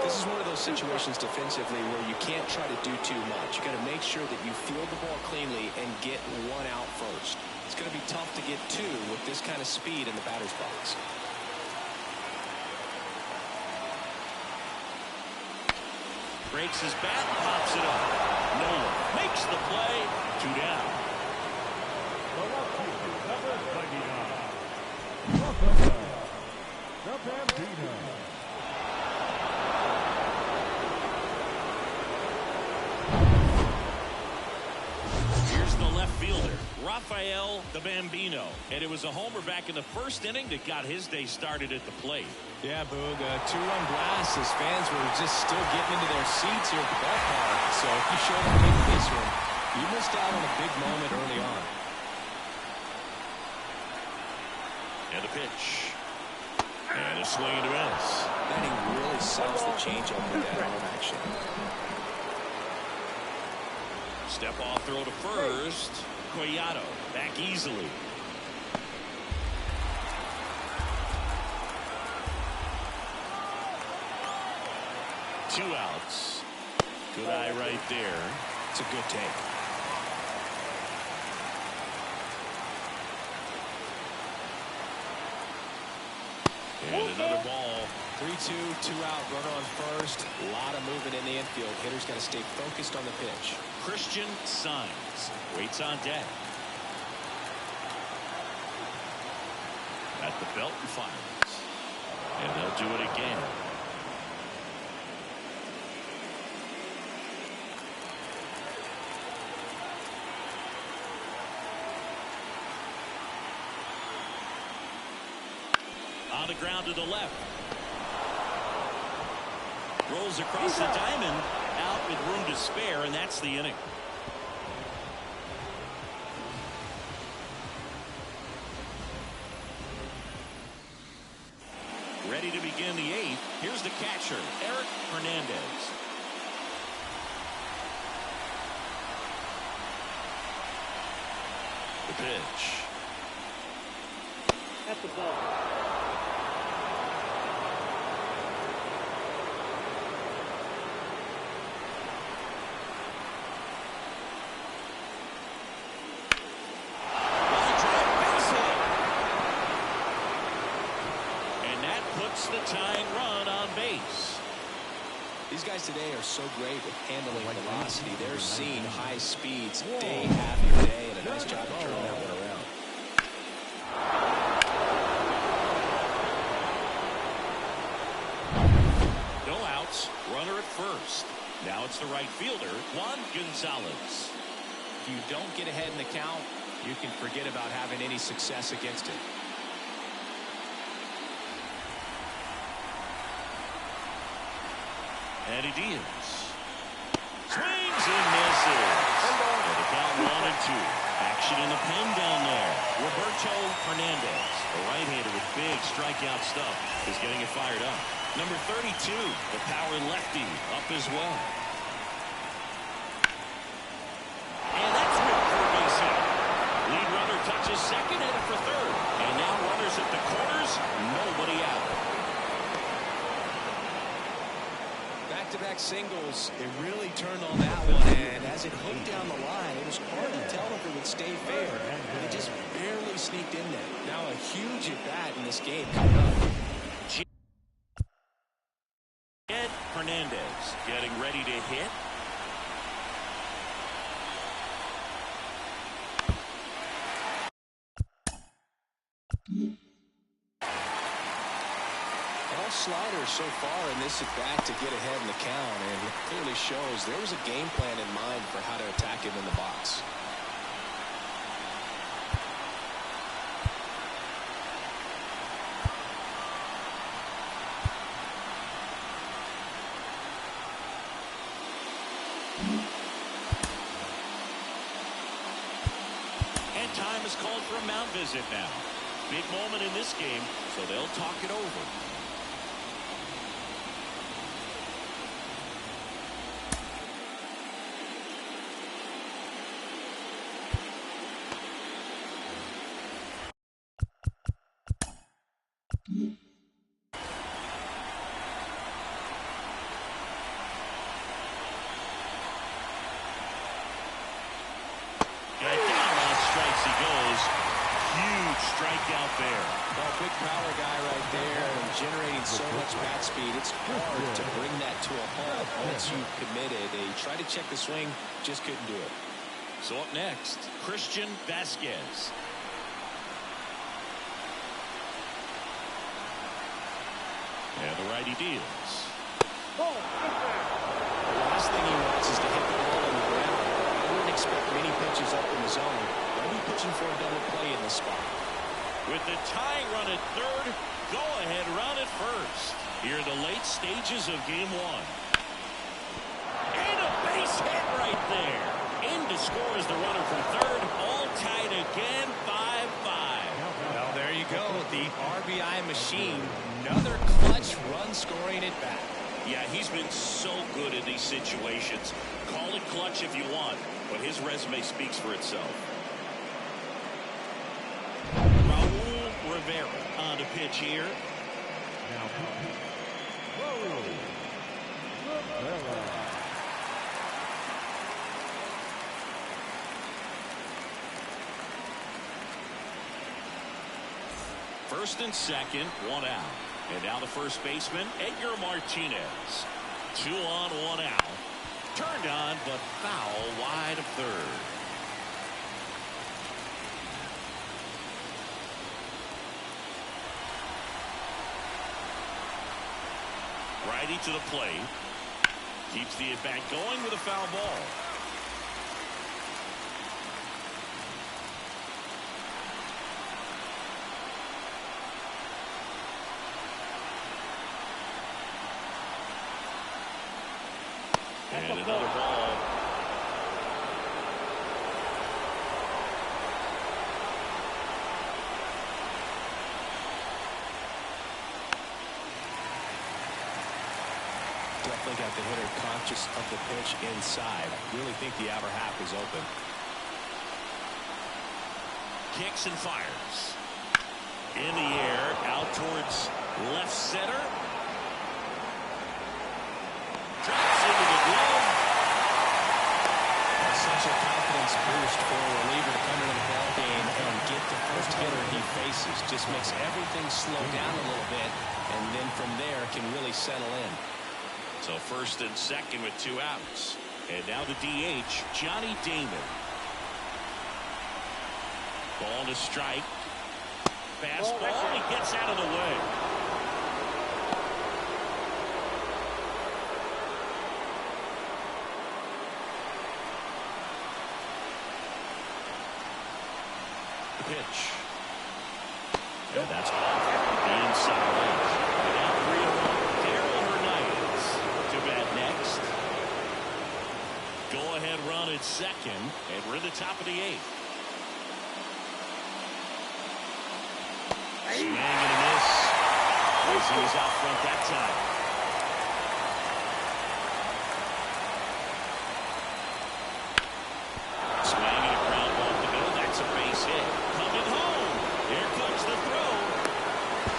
This is one of those situations defensively where you can't try to do too much. You got to make sure that you field the ball cleanly and get 1 out first. It's going to be tough to get 2 with this kind of speed in the batter's box.
Breaks his bat, pops it up. Nola makes the play. 2 down.
The left fielder, number 99, the Bambino.
Here's the left fielder, Rafael the Bambino. And it was a homer back in the first inning that got his day started at the plate.
Yeah, Boog, a 2-run blast. His fans were just still getting into their seats here at the ballpark. So if you showed up in this one, you missed out on a big moment early on.
And a pitch. And a swing and a miss.
Benning really sells the changeup with that arm action.
Step off, throw to first. Collado back easily. Two outs. Good eye right there.
It's a good take.
And another ball.
3-2, 2 out, runner on first. A lot of movement in the infield. Hitter's got to stay focused on the pitch.
Christian Signs waits on deck. At the belt and fires. And they'll do it again. On the ground to the left. Rolls across the diamond, out with room to spare, and that's the inning. Ready to begin the 8th. Here's the catcher, Eric Hernandez. The pitch.
At the ball.
The tying run on base.
These guys today are so great with handling velocity. They're seeing high speeds day after day, and a nice job of turning that one
No
around.
outs, runner at first. Now it's the right fielder, Juan Gonzalez.
If you don't get ahead in the count, you can forget about having any success against it.
And he deals. Swings and misses. And the count 1-2. Action in the pen down there. Roberto Hernandez, a right-hander with big strikeout stuff, is getting it fired up. Number 32, the power lefty, up as well. And that's ripped for a base hit. Lead runner touches second, headed for third. And now runners at the corners, nobody out.
Back-to-back singles, it really turned on that one, and as it hooked down the line, it was hard to tell if it would stay fair. It just barely sneaked in there. Now a huge at-bat in this game coming up.
Hernandez getting ready to hit.
All sliders so far in this at-bat to get ahead in the count, and it clearly shows there was a game plan in mind for how to attack him in the box.
And time is called for a mound visit now. Big moment in this game, so they'll talk it over. Strikeout there.
Well, big power guy right there and generating so much bat speed. It's hard to bring that to a halt once you've committed. They tried to check the swing, just couldn't do it.
So up next, Christian Vasquez. And the righty deals.
The last thing he wants is to hit the ball on the ground. I wouldn't expect many pitches up in the zone. I'll be pitching for a double play in this spot.
With the tying run at third, go-ahead run at first. Here are the late stages of game one. And a base hit right there. In to score is the runner from third. All tied again, 5-5.
Well, there you go. The RBI machine. Another clutch run-scoring at bat.
Yeah, he's been so good in these situations. Call it clutch if you want, but his resume speaks for itself. Rivera on to pitch here.
Now, Rojo.
First and second, one out. And now the first baseman, Edgar Martinez. 2 on, 1 out. Turned on, but foul wide of third. Righty to the plate. Keeps the at-bat going with a foul ball. And another ball.
Definitely got the hitter conscious of the pitch inside. I really think the outer half is open.
Kicks and fires. In the air, out towards left center. Drops into the glove.
That's such a confidence boost for a reliever to come into the ball game and get the first hitter he faces. Just makes everything slow down a little bit, and then from there can really settle in.
So first and second with 2 outs. And now the DH, Johnny Damon. Ball to strike. Fastball, he gets out of the way. The pitch. And that's off the inside edge. Now 3-1. Darryl Hernandez to bat next. Go-ahead run at second, and we're in the top of the 8th. Swing and a miss. As he was out front that time. Swing and a ground ball to go. That's a base hit. Coming home. Here comes the throw.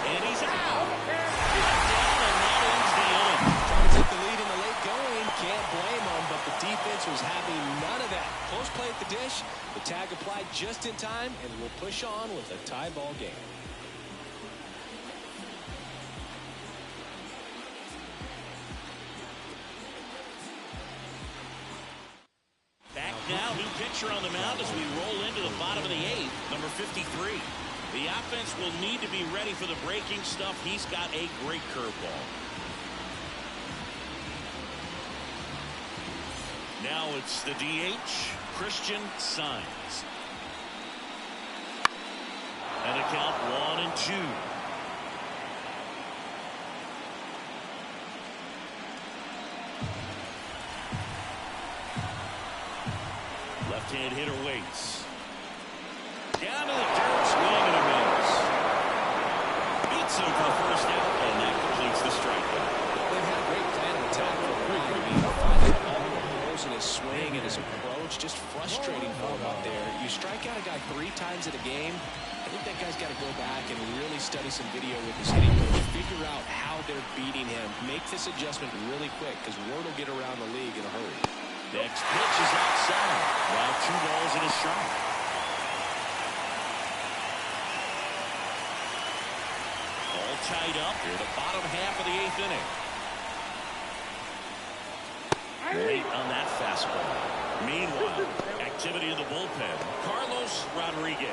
And he's out. Got down, and that ends the inning.
Trying to take the lead in the late going. Can't blame them, but the defense was having none of that. Close play at the dish. The tag applied just in time, and we'll push on with a tie ball game.
Now, new pitcher on the mound as we roll into the bottom of the 8th, number 53. The offense will need to be ready for the breaking stuff. He's got a great curveball. Now it's the DH, Christian Signs. And a count 1-2. Left-hand hitter waits. Down to the dirt, swing and a miss. Beats him for the first out, and that completes the strikeout.
They've had a great plan of attack for a while. I mean, finding all the holes in his swing and his approach, just frustrating for him out there. You strike out a guy 3 times in a game, I think that guy's got to go back and really study some video with his hitting coach, figure out how they're beating him, make this adjustment really quick, because word will get around the league in a hurry.
Next pitch is outside. Now 2 balls and a strike. All tied up here, the bottom half of the 8th inning. Late on that fastball. Meanwhile, activity in the bullpen. Carlos Rodriguez,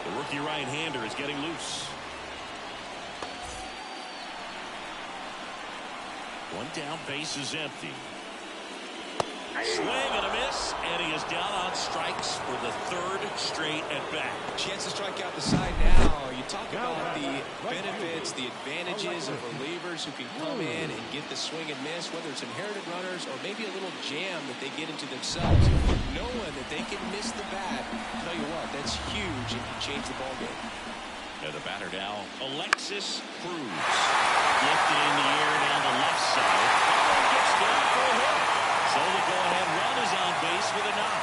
the rookie right-hander, is getting loose. 1 down, base is empty. Swing and a miss, and he is down on strikes for the 3rd straight at bat.
Chance to strike out the side now. You talk about the benefits, the advantages of relievers who can come in and get the swing and miss, whether it's inherited runners or maybe a little jam that they get into themselves. Knowing that they can miss the bat, I'll tell you what, that's huge. It can change the ballgame.
And the batter now, Alexis Cruz. Lifted in the air down the left side. And gets down for a hit. So the go-ahead run is on base with a knock.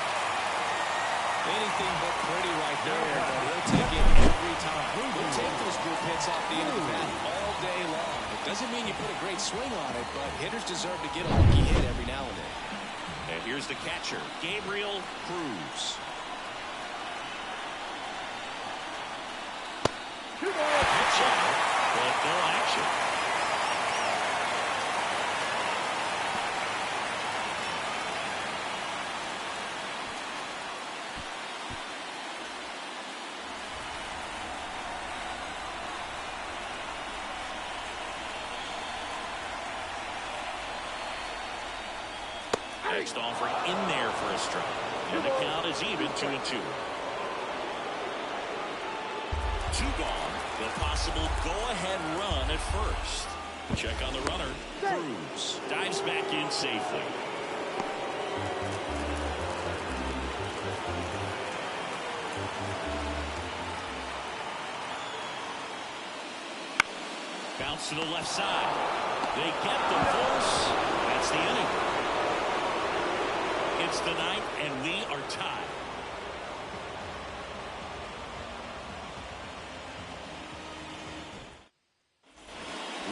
Anything but pretty right there, but he'll take it every time. He'll take those group hits off the end of the bat all day long. It doesn't mean you put a great swing on it, but hitters deserve to get a lucky hit every now and then.
And here's the catcher, Gabriel Cruz. Pitch out, but no action. Next offering in there for a strike. And the count is even 2-2. 2 gone. The possible go-ahead run at first. Check on the runner. Cruz dives back in safely. Bounce to the left side. They get the force. That's the inning. It's the 9th, and we are tied.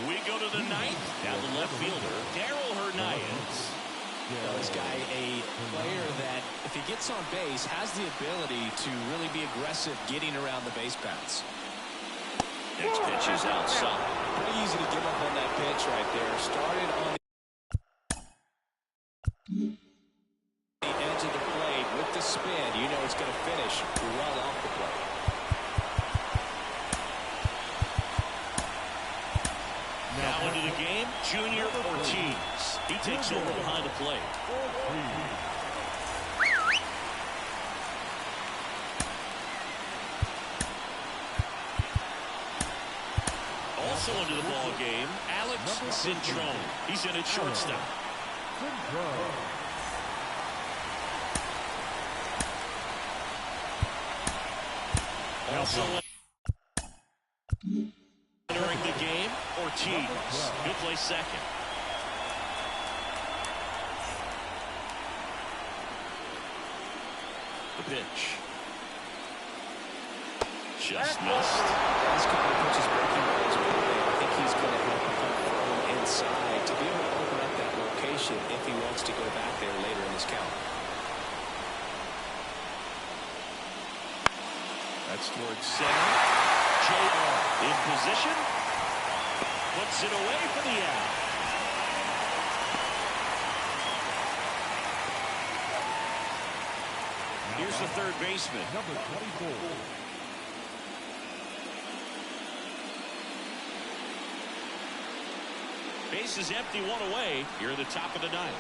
We go to the 9th. Now the left fielder, Darryl Hernandez.
This guy, a player that, if he gets on base, has the ability to really be aggressive getting around the base paths.
Next pitch is outside.
Pretty easy to give up on that pitch right there. Started on the edge of the plate with the spin. You know it's going to finish well off the plate.
Now into the game, Junior Ortiz. He takes over behind the plate. Also into the ball game, Alex Cintrone. He's in at shortstop. Also entering the game, Ortiz. He'll play second. The pitch. Just missed.
This couple of pitches breaking balls with him. I think he's going to help come from inside to be able to open up that location if he wants to go back there later in this count.
That's towards center. J.R. in position. Puts it away for the out. Here's the third baseman.
Number 24.
Base is empty, one away here at the top of the ninth.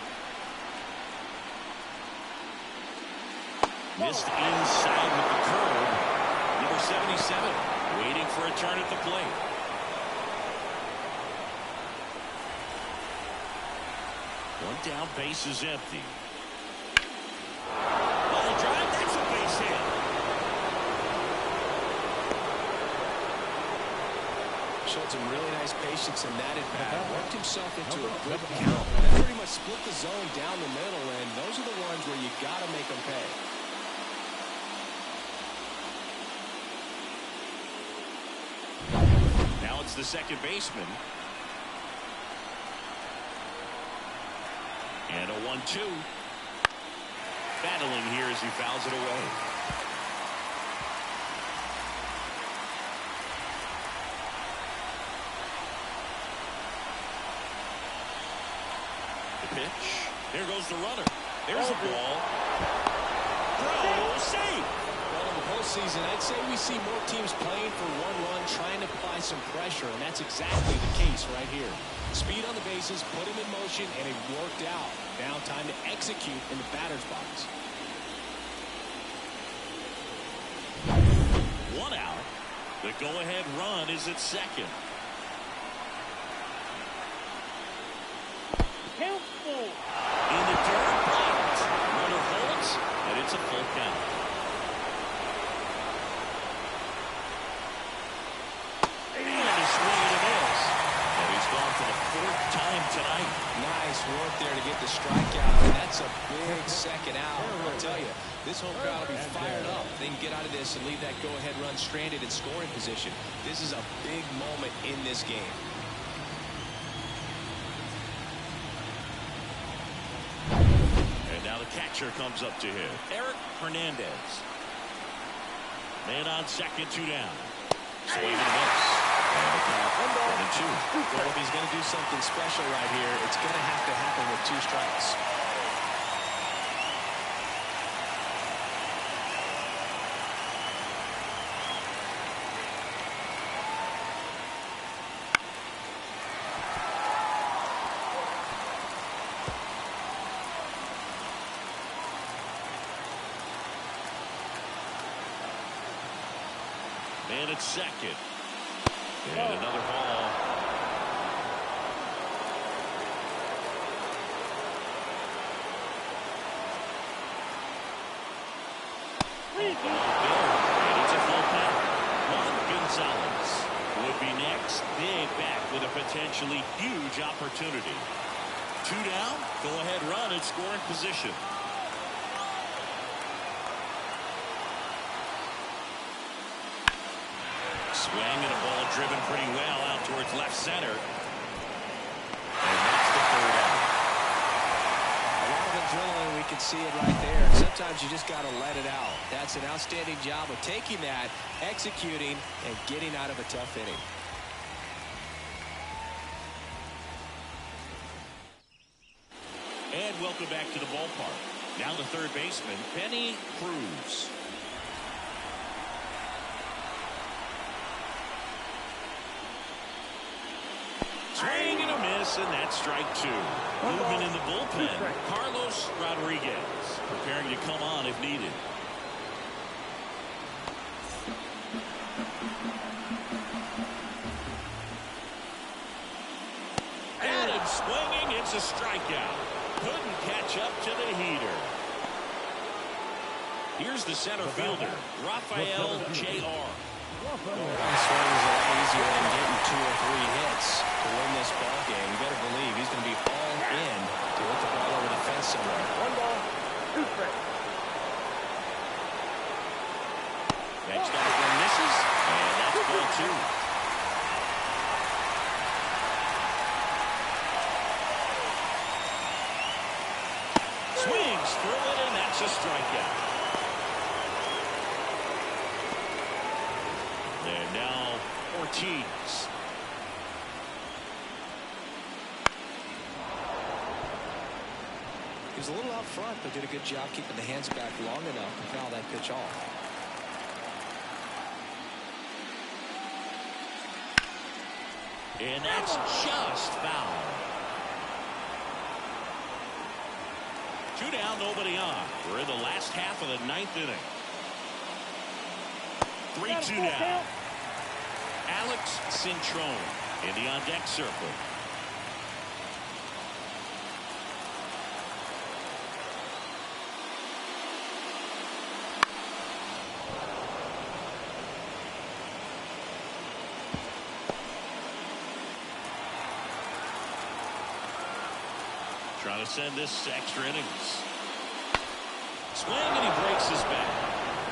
Missed inside with the curve. Number 77 waiting for a turn at the plate. One down, base is empty. Line drive, that's a base hit.
Showed some really nice patience in that at bat. Worked himself into a good count. That pretty much split the zone down the middle, and those are the ones where you got to make them pay.
Now it's the second baseman. And a 1-2. Battling here as he fouls it away. Pitch. There goes the runner. There's a ball. Throw, save.
Well, in the postseason, I'd say we see more teams playing for one run, trying to apply some pressure, and that's exactly the case right here. Speed on the bases, put him in motion, and it worked out. Now time to execute in the batter's box.
One out. The go-ahead run is at second. In the dirt, blocked. Runner holds, and it's a full count. And a swing and a miss. And he's gone for the fourth time tonight.
Nice work there to get the strikeout, and that's a big second out. I'll tell you, this whole crowd will be fired up. They can get out of this and leave that go-ahead run stranded in scoring position. This is a big moment in this game.
Now the catcher comes up to him. Eric Hernandez. Man on second, two down. Swing and miss. And the count 1-2.
Well, if he's going to do something special right here, it's going to have to happen with two strikes.
And it's second. And another ball. And it's a full count. Juan Gonzalez would be next. Big back with a potentially huge opportunity. Two down. Go ahead run in scoring position. Swing and a ball driven pretty well out towards left center. And that's the third out.
A lot of adrenaline, we can see it right there. Sometimes you just got to let it out. That's an outstanding job of taking that, executing, and getting out of a tough inning.
And welcome back to the ballpark. Now the third baseman, Benny Cruz. Swing and a miss, and that's strike two. Movement in the bullpen. Carlos Rodriguez preparing to come on if needed. strikeout. Couldn't catch up to the heater. Here's the center fielder, Rafael J.R.
This one is a lot easier than getting 2 or 3 hits to win this ball game. You better believe he's going to be all in to hit the ball over the fence somewhere.
1 ball, 2 strikes.
Next off one misses, and that's ball 2. Swings through it, and that's a strikeout. And now Ortiz.
He was a little out front, but did a good job keeping the hands back long enough to foul that pitch off.
And that's just foul. 2 down, nobody on. We're in the last half of the 9th inning. 3-2 now. Alex Cintron in the on-deck circle. Trying to send this to extra innings. Swing, and he breaks his back.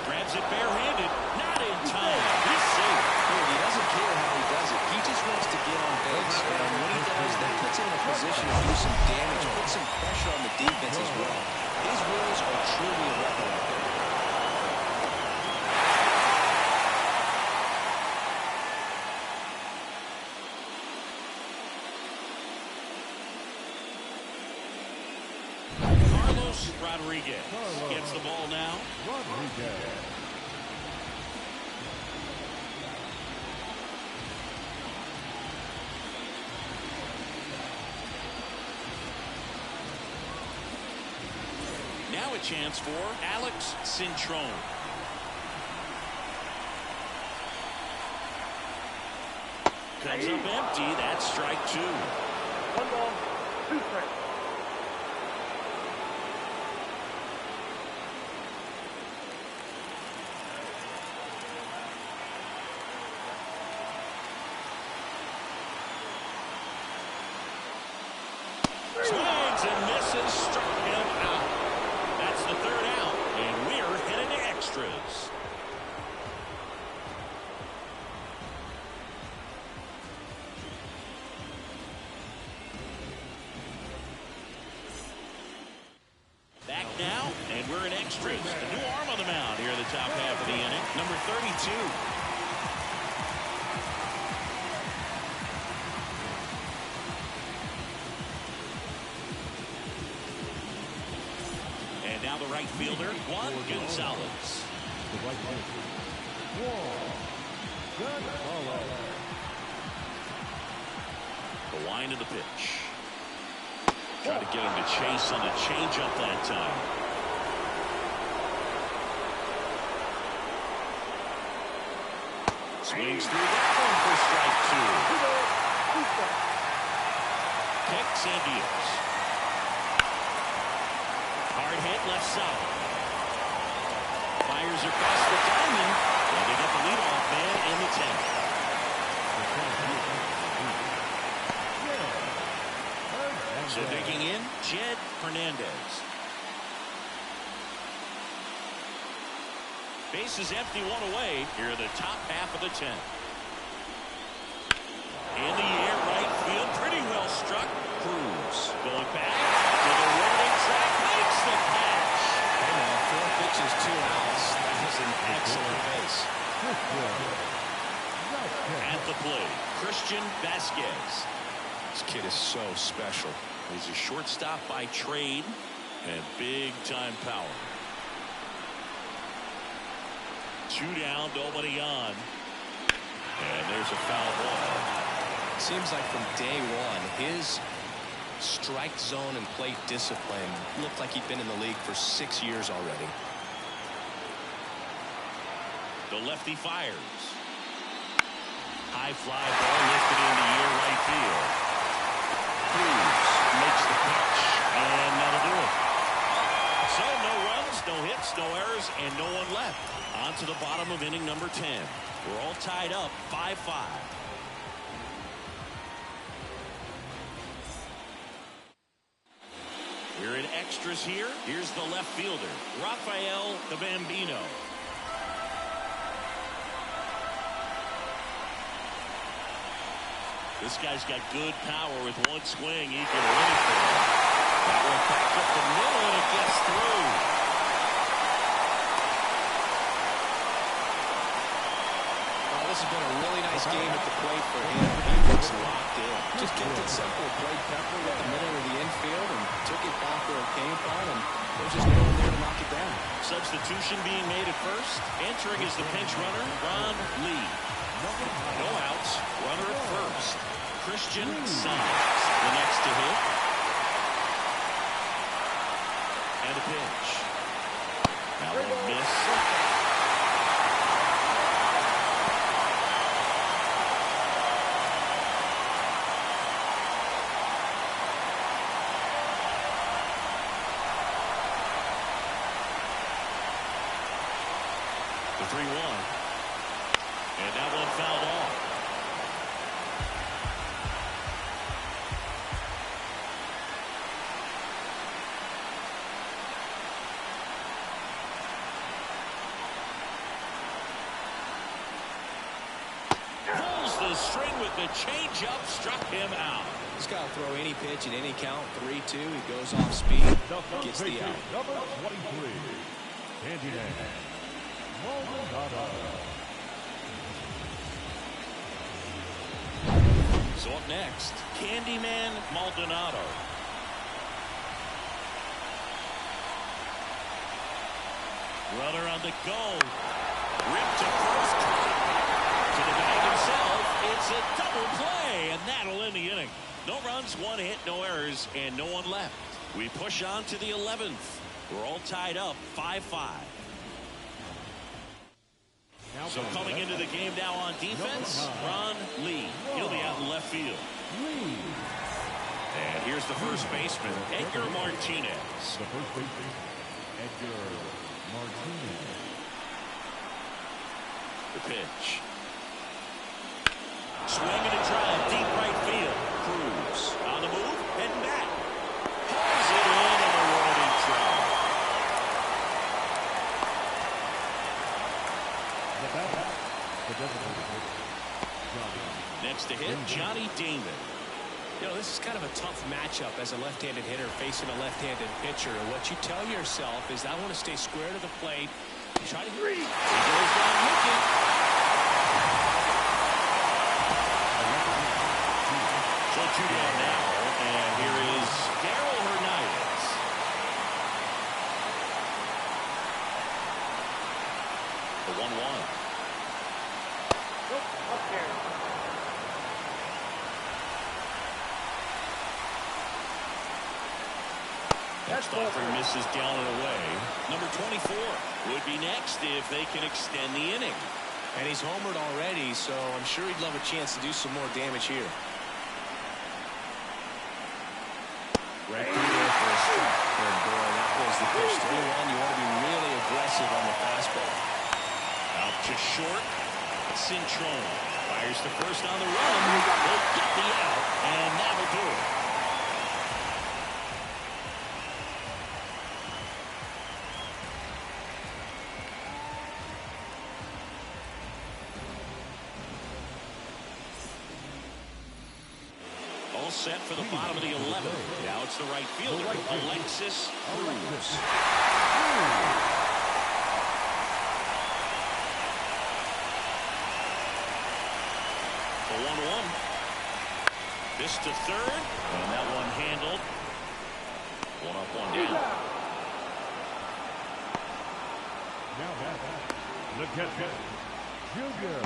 Grabs it barehanded. Not in time. He's safe.
He doesn't care how he does it. He just wants to get on base. And when he does, that puts him in a position to do some damage, put some pressure on the defense as well. His wheels are truly a weapon out there.
Rodriguez gets the ball now. Now a chance for Alex Cintron. Comes up empty. That's strike 2.
1 ball, 2 strikes.
Swings and misses, struck him out. That's the 3rd out, and we're headed to extras. Back now, and we're in extras. A new arm on the mound here in the top half of the inning, number 32. The right fielder, Juan Gonzalez. The wind of the pitch. Try to get him to chase on the changeup that time. Swings through that one for strike 2. Kicks and deals. Hard hit left side. Fires across the diamond, and they get the leadoff man in the 10th. So digging in, Jed Hernandez. Base is empty, 1 away here in the top half of the 10th. In the air, right field, pretty well struck. Cruz going back to the rolling track, makes the catch.
Hey man, 4 pitches, 2 outs. That was an excellent base.
At the plate, Christian Vasquez.
This kid is so special.
He's a shortstop by trade and big time power. 2 down, nobody on. And there's a foul ball.
Seems like from day one, his strike zone and plate discipline looked like he'd been in the league for 6 years already.
The lefty fires. High fly ball lifted in the air right field. Cruz makes the runs, no hits, no errors, and no one left. On to the bottom of inning number 10. We're all tied up 5-5. We're in extras here. Here's the left fielder, Rafael the Bambino. This guy's got good power. With one swing, he can win it for him. That one back up the middle, and it gets through.
Well, this has been a really nice game at the plate for him. He looks locked in. Just kept it simple. Played Pepper at the middle of the infield and took it back where it came from, and there's just no one there to knock it down.
Substitution being made at first. Entering is the pinch runner, Ron Lee. No outs. Runner at first. Christian Sides, the next to hit. And a pitch. That one missed. The 3-1. And that one fouled off. Pulls the string with the changeup, struck him out.
He's got to throw any pitch at any count. 3-2. He goes off speed, gets the out.
Number 23, Candyman Maldonado.
So up next, Candyman Maldonado. Runner on the go. Ripped to first. To the bag himself. It's a double play, and that'll end the inning. No runs, one hit, no errors, and no one left. We push on to the 11th. We're all tied up 5-5. So coming into the game now on defense, Ron Lee. He'll be out in left field. And here's the first baseman, Edgar Martinez.
The first baseman, Edgar Martinez.
The pitch. Swing and a drive, deep right field. Cruz on the move, heading back. Pulls it in and a rolling drive. Next to hit, Johnny Damon.
You know, this is kind of a tough matchup as a left-handed hitter facing a left-handed pitcher. And what you tell yourself is, I want to stay square to the plate. Try to read. He goes down looking.
So 2 down now, and here is Darryl Hernandez. The 1-1.
Up here.
Next offer misses down and away. Number 24 would be next if they can extend the inning.
And he's homered already, so I'm sure he'd love a chance to do some more damage here.
Right through there for a strike. And boy, that was the pitch. 3-1. You want to be really aggressive on the fastball.
Out to short. Cintrone fires to first on the run. They'll get the out, and that'll do it. All set for the bottom of the 11th. Now it's the right fielder, Alexis Cruz. The 1-1. This to third, and that one handled. 1 up, 1 down.
Now the catcher, Junior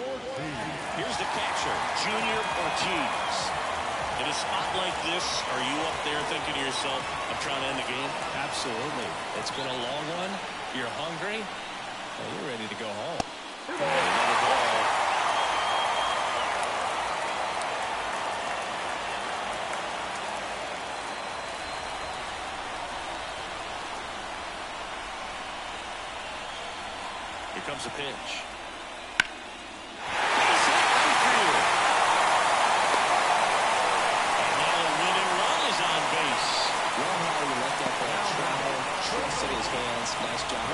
Ortiz.
Here's the catcher, Junior Ortiz. In a spot like this, are you up there thinking to yourself, I'm trying to end the game?
Absolutely. It's been a long one. You're hungry. Well, you're ready to go home.
Another ball. comes the pitch.
Trusted his hands. Nice job.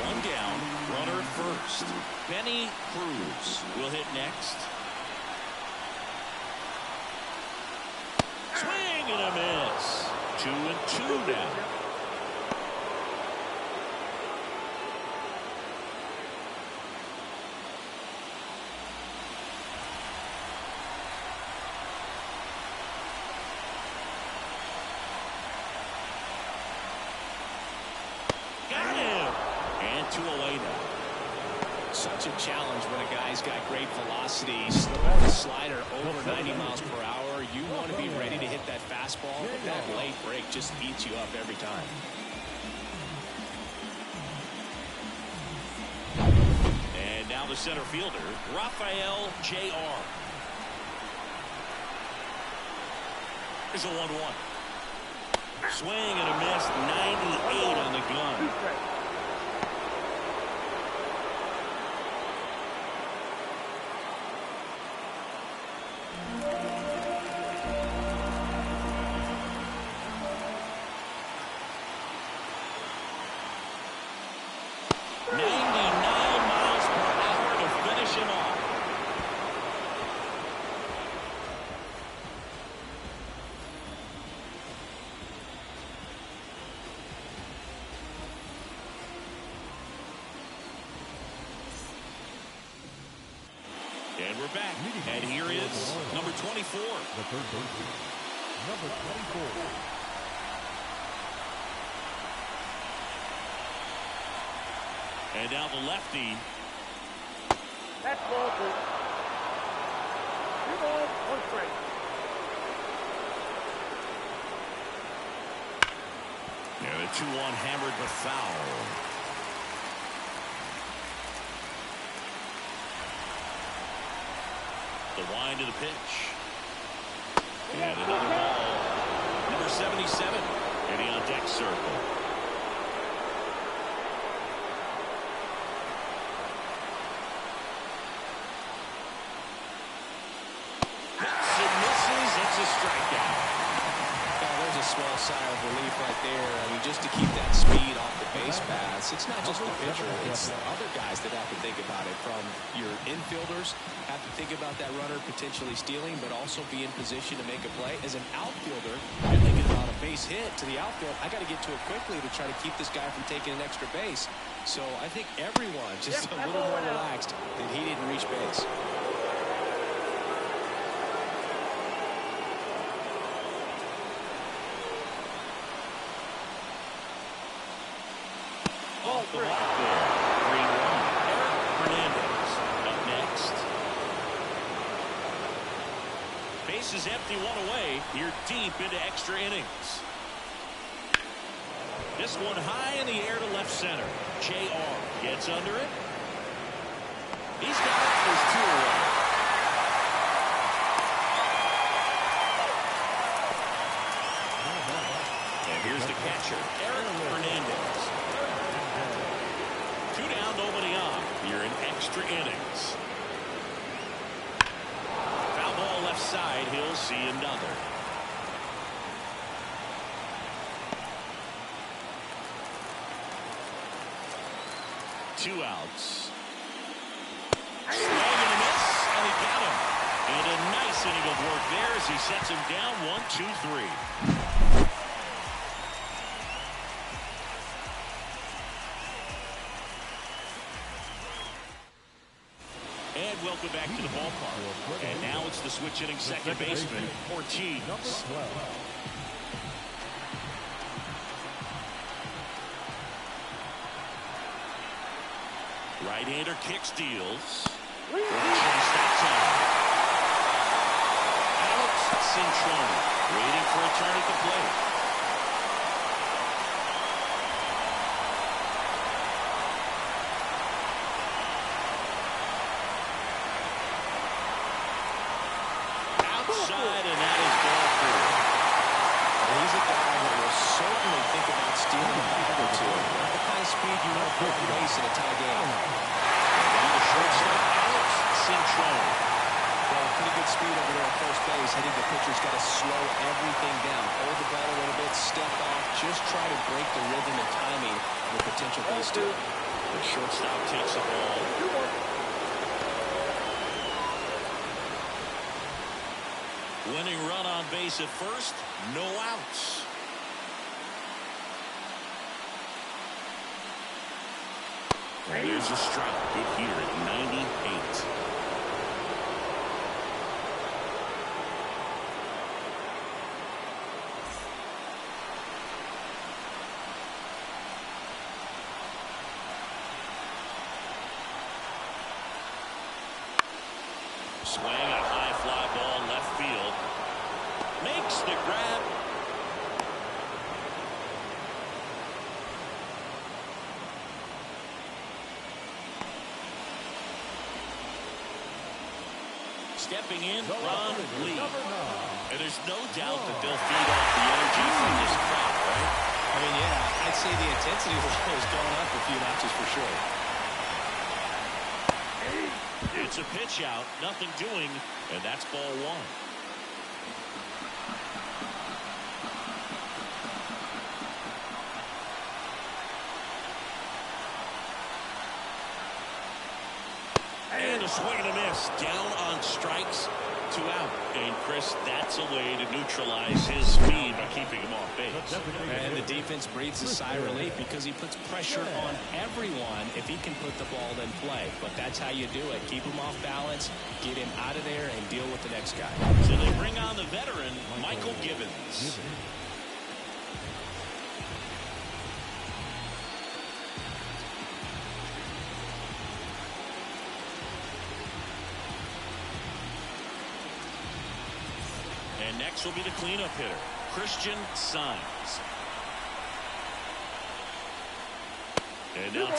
One down, runner at first. Benny Cruz will hit next. Swing and a miss. 2-2 now.
Such a challenge when a guy's got great velocity. Slow the slider over 90 miles per hour. You want to be ready to hit that fastball, but that late break just eats you up every time.
And now the center fielder, Rafael Jr. Here's a 1-1. Swing and a miss. 98 on the gun. And we're back. And here is number 24.
The third baseman, number 24.
And now the lefty.
That's ball 2. 2 balls, 1 strike.
And a 2-1 hammered but foul. The wind of the pitch. And another ball. Number 77 hitting on deck circle. Hits and misses. It's a strikeout.
There's a small sigh of relief right there. I mean, just to keep that speed off the base paths. It's not just the pitcher. It's the other guys that have to think about it. From your infielders have to think about that runner potentially stealing, but also be in position to make a play. As an outfielder, you're thinking about a base hit to the outfield. I got to get to it quickly to try to keep this guy from taking an extra base. So I think everyone just a little more relaxed that he didn't reach base.
Off the block there. 3-1. Eric Hernandez up next. Base is empty, 1 away. You're deep into extra innings. This one high in the air to left center. JR gets under it. He's got it. There's 2 away. And here's the catcher, Eric Hernandez. 2 down, nobody on. You're in extra innings. Foul ball left side. He'll see another. Two outs. Swing and a miss, and he got him. And a nice inning of work there as he sets him down 1-2-3. And welcome back to the ballpark. And now it's the switch hitting second baseman, Ortiz. Right-hander kicks, deals. That's on. Alex Cintrone waiting for a turn at the plate. side, and that is ball four.
He's a guy who will certainly think about stealing a bag or two. Not the kind of speed you want to put in race in a tie game.
Now the shortstop, Alex Cintrone.
Well, pretty good speed over there at first base. I think the pitcher's got to slow everything down. Hold the ball a little bit, step off, just try to break the rhythm and timing of a potential base steal.
The shortstop takes the ball. Winning run on base at first, no outs. And there's a strike. Good here at 98. Swing, a high fly ball left field. Makes the grab. Stepping in, Ron Lee. And there's no doubt that they'll feed off the energy from this crowd, right?
I mean, yeah, I'd say the intensity level has gone up a few notches for sure.
It's a pitch out, nothing doing, and that's ball one. And a swing and a miss. Down on strikes, 2 out. And Chris, that's a way to neutralize his speed by keeping him off base.
And the defense breathes a sigh of relief because he puts pressure on everyone if he can put the ball in play. But that's how you do it. Keep him off balance, get him out of there, and deal with the next guy.
So they bring on the veteran, Michael Gibbons. And next will be the cleanup hitter, Christian Saenz. And now to an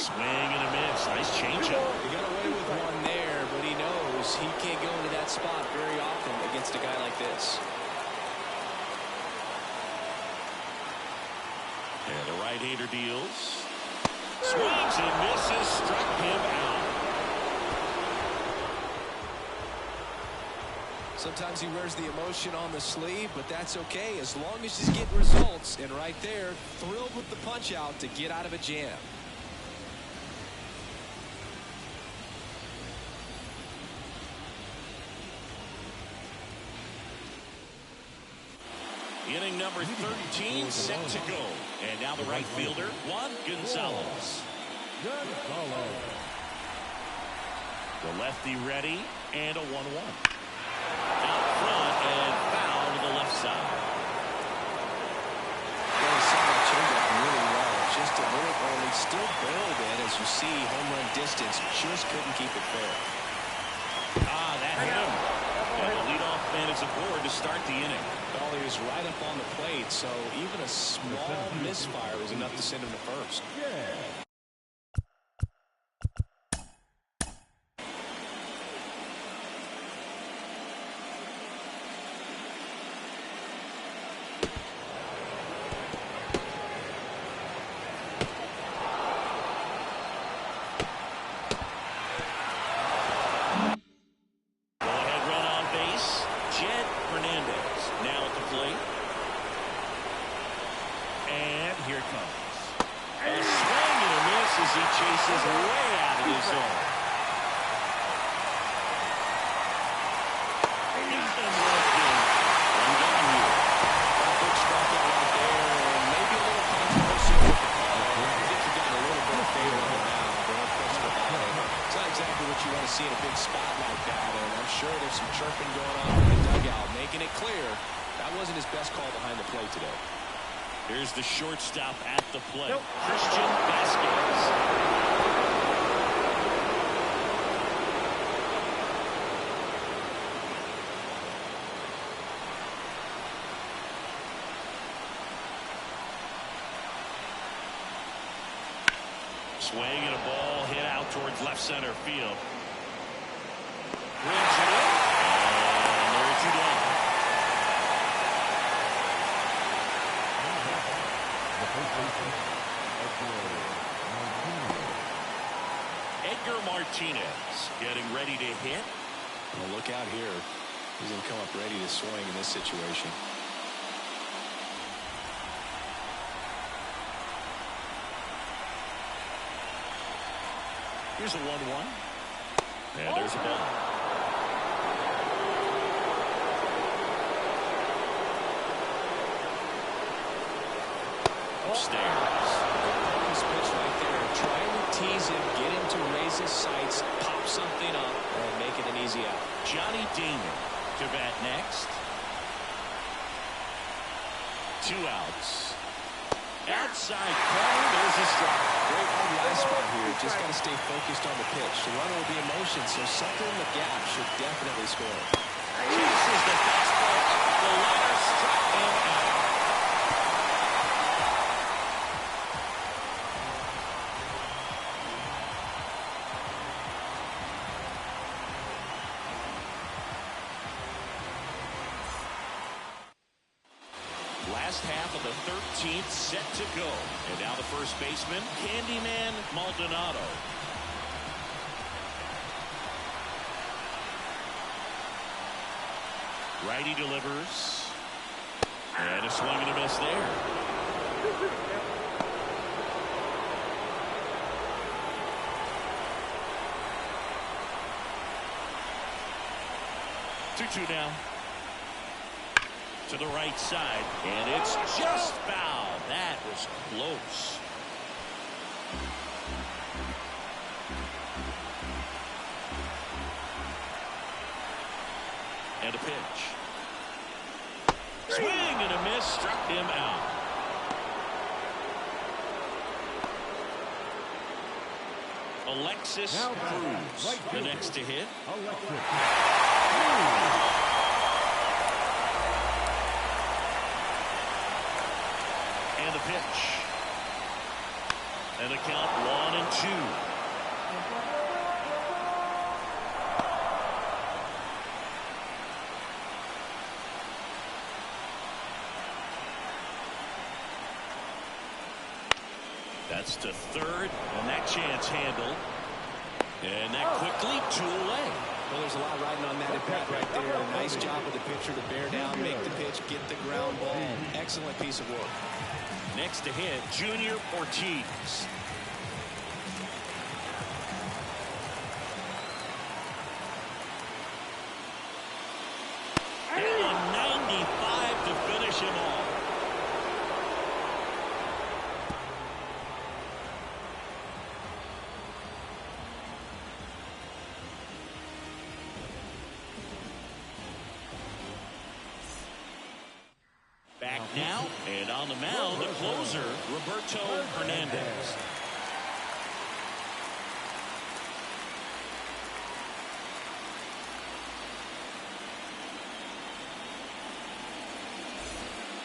swing and a miss. Nice changeup.
He got away with one there, but he knows he can't go into that spot very often against a guy like this.
And the right-hander deals. Swings and misses. Struck him out.
Sometimes he wears the emotion on the sleeve, but that's okay as long as he's getting results. And right there, thrilled with the punch out to get out of a jam.
Inning number 13 set to go. And now the right fielder, Juan Gonzalez. The lefty ready, and a 1-1. Out front and foul to the left side.
He saw that changeup really well. Just a little early, still barreled in as you see home run distance. Just couldn't keep it fair.
That hit him. And the leadoff man is aboard to start the inning.
Well, he was right up on the plate, so even a small misfire was enough to send him to first.
Here's the shortstop at the plate, Christian Vasquez. Swing and a ball hit out towards left center field. Brings it in. And there are 2 down. Edgar Martinez getting ready to hit.
Well, look out here. He's going to come up ready to swing in this situation.
Here's a 1-1. And there's a ball. Upstairs.
This pitch right there. Trying to tease him, get him to raise his sights, pop something up, and make it an easy out.
Johnny Damon to bat next. 2 outs. Outside corner, there's a strike.
Great RBI spot here. Just got to stay focused on the pitch. The runner will be in motion, so something in the gap should definitely score.
Chases the fastball up the ladder, struck him out. Last half of the 13th set to go. And now the first baseman, Candyman Maldonado. Righty delivers. And a swing and a miss there. Two now. To the right side, and it's just foul. That was close. And a pitch. Swing and a miss, struck him out. Alexis Cruz, the next to hit. And a pitch. And a count 1-2. That's to third, and that chance handled. And that quickly 2 away.
Well, there's a lot riding on that at bat right there. A nice job of the pitcher to bear down, make the pitch, get the ground ball. Excellent piece of work.
Next to hit, Junior Ortiz. And a 95 to finish him off. Back now, and on the mound, the closer, Roberto Hernandez.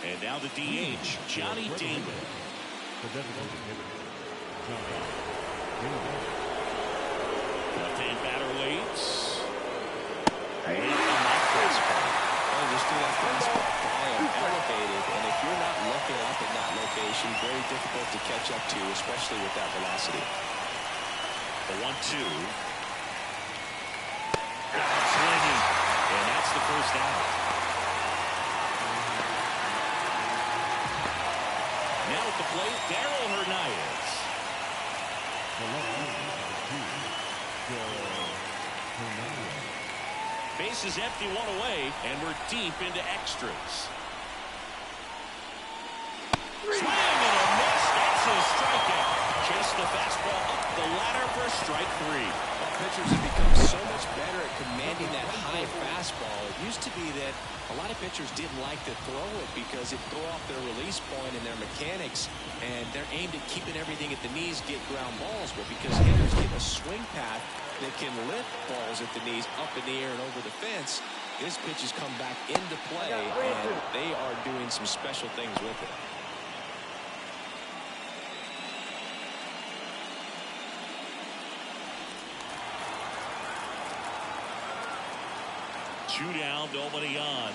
And now the DH, Johnny Damon. Left-hand batter waits. And on that fastball.
Oh, just threw that fastball by him, elevated, and if you're not looking up in that location, very difficult to catch up to, especially with that velocity.
The 1-2. Swinging, and that's the first out. Now at the plate, Darryl Hernandez. Base is empty, 1 away, and we're deep into extras. Swing and a miss. That's a strikeout. Chase the fastball up the ladder for strike 3.
Well, pitchers have become so much better at commanding that high fastball. It used to be that a lot of pitchers didn't like to throw it because it threw off their release point and their mechanics, and they're aimed at keeping everything at the knees, get ground balls. But because hitters get a swing path that can lift balls at the knees up in the air and over the fence, this pitch has come back into play, and they are doing some special things with it.
2 down, nobody on.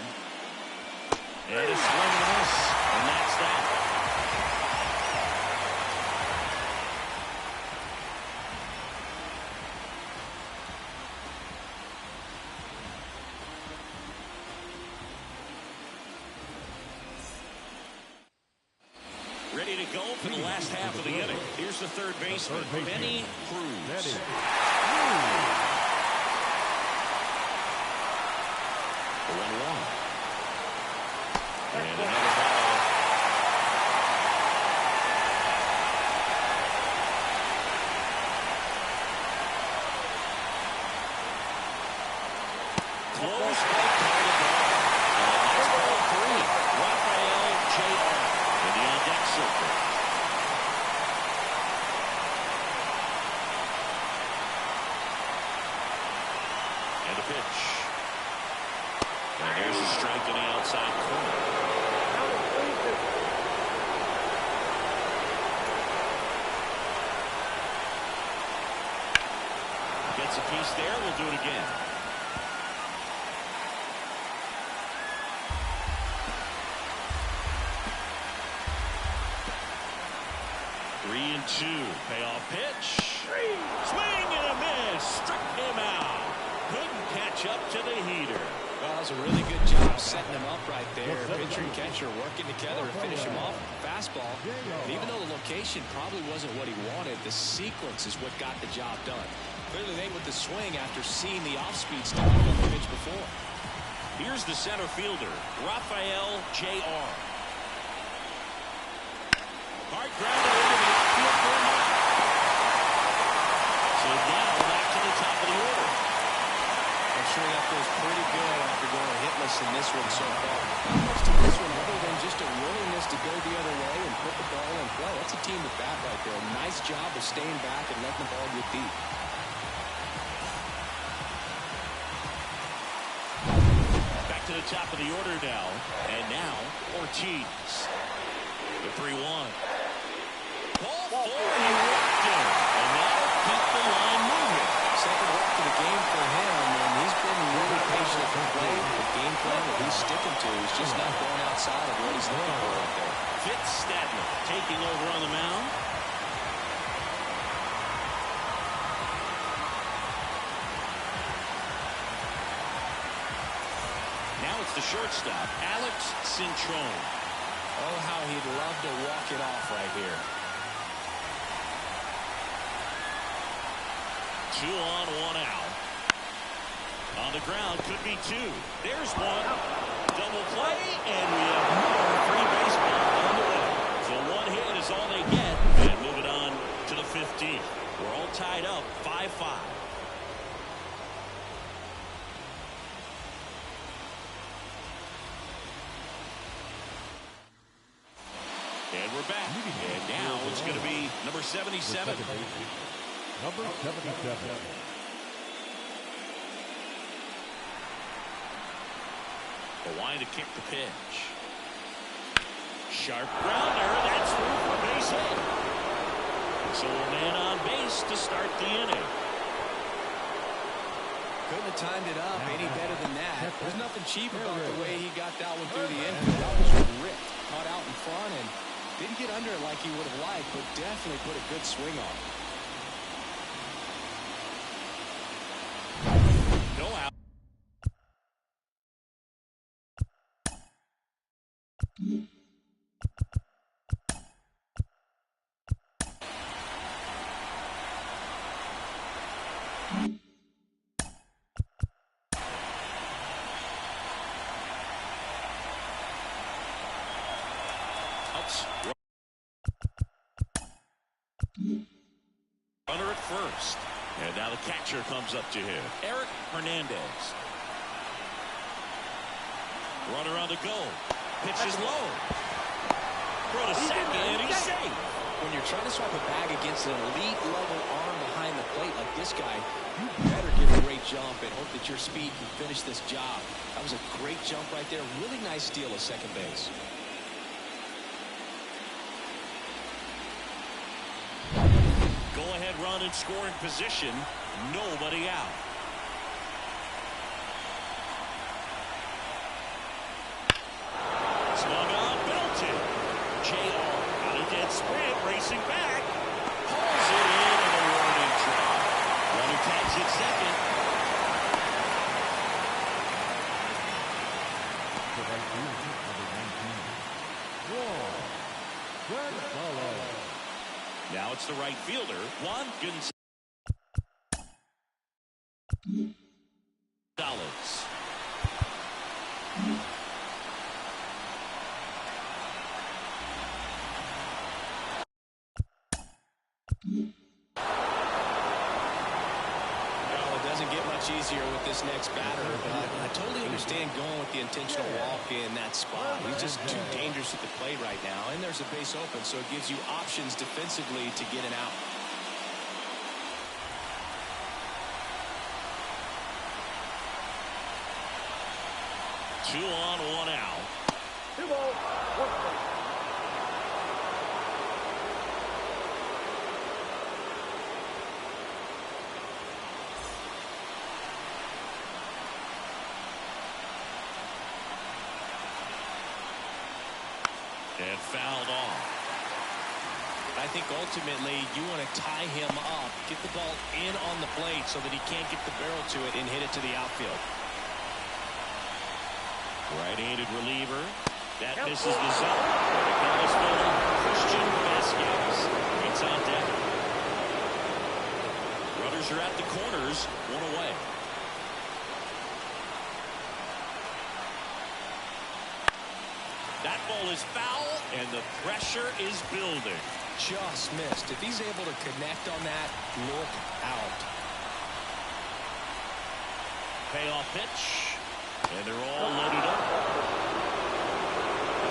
And a swing and a miss, and that's that. Ready to go for the last half of the inning. Here's the third baseman, Benny Cruz. 1-1. And another ball. Close by Carriduros. That's ball 3. Rafael J.R. in the on-deck circle. And a pitch. And there's a strike in the outside corner. Gets a piece there. We'll do it again. Three and 2. Payoff pitch. Swing and a miss. Struck him out. Couldn't catch up to the heater.
Well, that was a really good job setting him up right there. Pitcher and catcher working together to finish him off. Fastball. And even though the location probably wasn't what he wanted, the sequence is what got the job done. Clearly late with the swing after seeing the off-speed start on the pitch before.
Here's the center fielder, Rafael J.R. Hard grounder into the outfield for a mark. So now back to the top of the order.
I'm sure that feels pretty good after going hitless in this one so far. Not much to this one other than just a willingness to go the other way and put the ball in play. That's a team with bat right there. Nice job of staying back and letting the ball get deep.
Back to the top of the order now. And now, Ortiz. The 3-1. Ball 4, and he walked him. And that'll keep the line moving.
Second walk of the game for him, and he's been really patient to play. The game plan that he's sticking to is just not going outside of what he's looking for right there.
Fitz Stadler taking over on the mound. Now it's the shortstop, Alex Cintron.
Oh, how he'd love to walk it off right here.
2 on, 1 out. On the ground, could be 2. There's one. Double play, and we have more 3 baseball on the way. So 1 hit is all they get, and moving on to the 15th. We're all tied up, 5-5. And we're back. And now it's going to be number 77.
Number 77.
Hawaiian to kick the pitch. Sharp grounder. That's through for a base hit. So a man on base to start the inning.
Couldn't have timed it up any better than that. There's nothing cheap about the way he got that one through the infield. That was ripped. Caught out in front and didn't get under it like he would have liked, but definitely put a good swing on it.
No out. Runner at first. And now the catcher comes up to him. Eric Hernandez. Runner on the go. Pitch is low. Throw to second, and he's safe.
When you're trying to swipe a bag against an elite level arm behind the plate like this guy, you better get a great jump and hope that your speed can finish this job. That was a great jump right there. Really nice steal at second base.
Go-ahead run in scoring position. Nobody out. racing back. Pulls it in on a warning track. Runner tags it second.
The right fielder, number 19.
Now it's the right fielder, Juan Gonzalez.
Easier with this next batter, but I totally understand going with the intentional walk in that spot. He's just too dangerous at the plate right now, and there's a base open, so it gives you options defensively to get an out.
Two on, one out.
2 balls, 1 strike.
And fouled off.
I think ultimately you want to tie him up, get the ball in on the plate so that he can't get the barrel to it and hit it to the outfield.
Right-handed reliever. That misses the zone. The Dallas fielder, Christian Vasquez. It's on deck. Runners are at the corners, 1 away. That ball is foul, and the pressure is building.
Just missed. If he's able to connect on that, look out.
Payoff pitch, and they're all loaded up.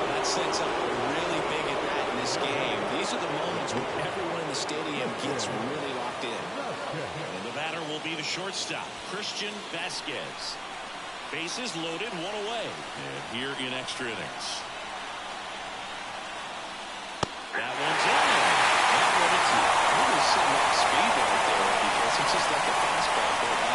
That sets up a really big at bat in this game. These are the moments when everyone in the stadium gets really locked in.
And the batter will be the shortstop, Christian Vasquez. Bases loaded, 1 away. And here in extra innings. That one's in there. That one is
really sitting off speed right there because he just let the fastball go by.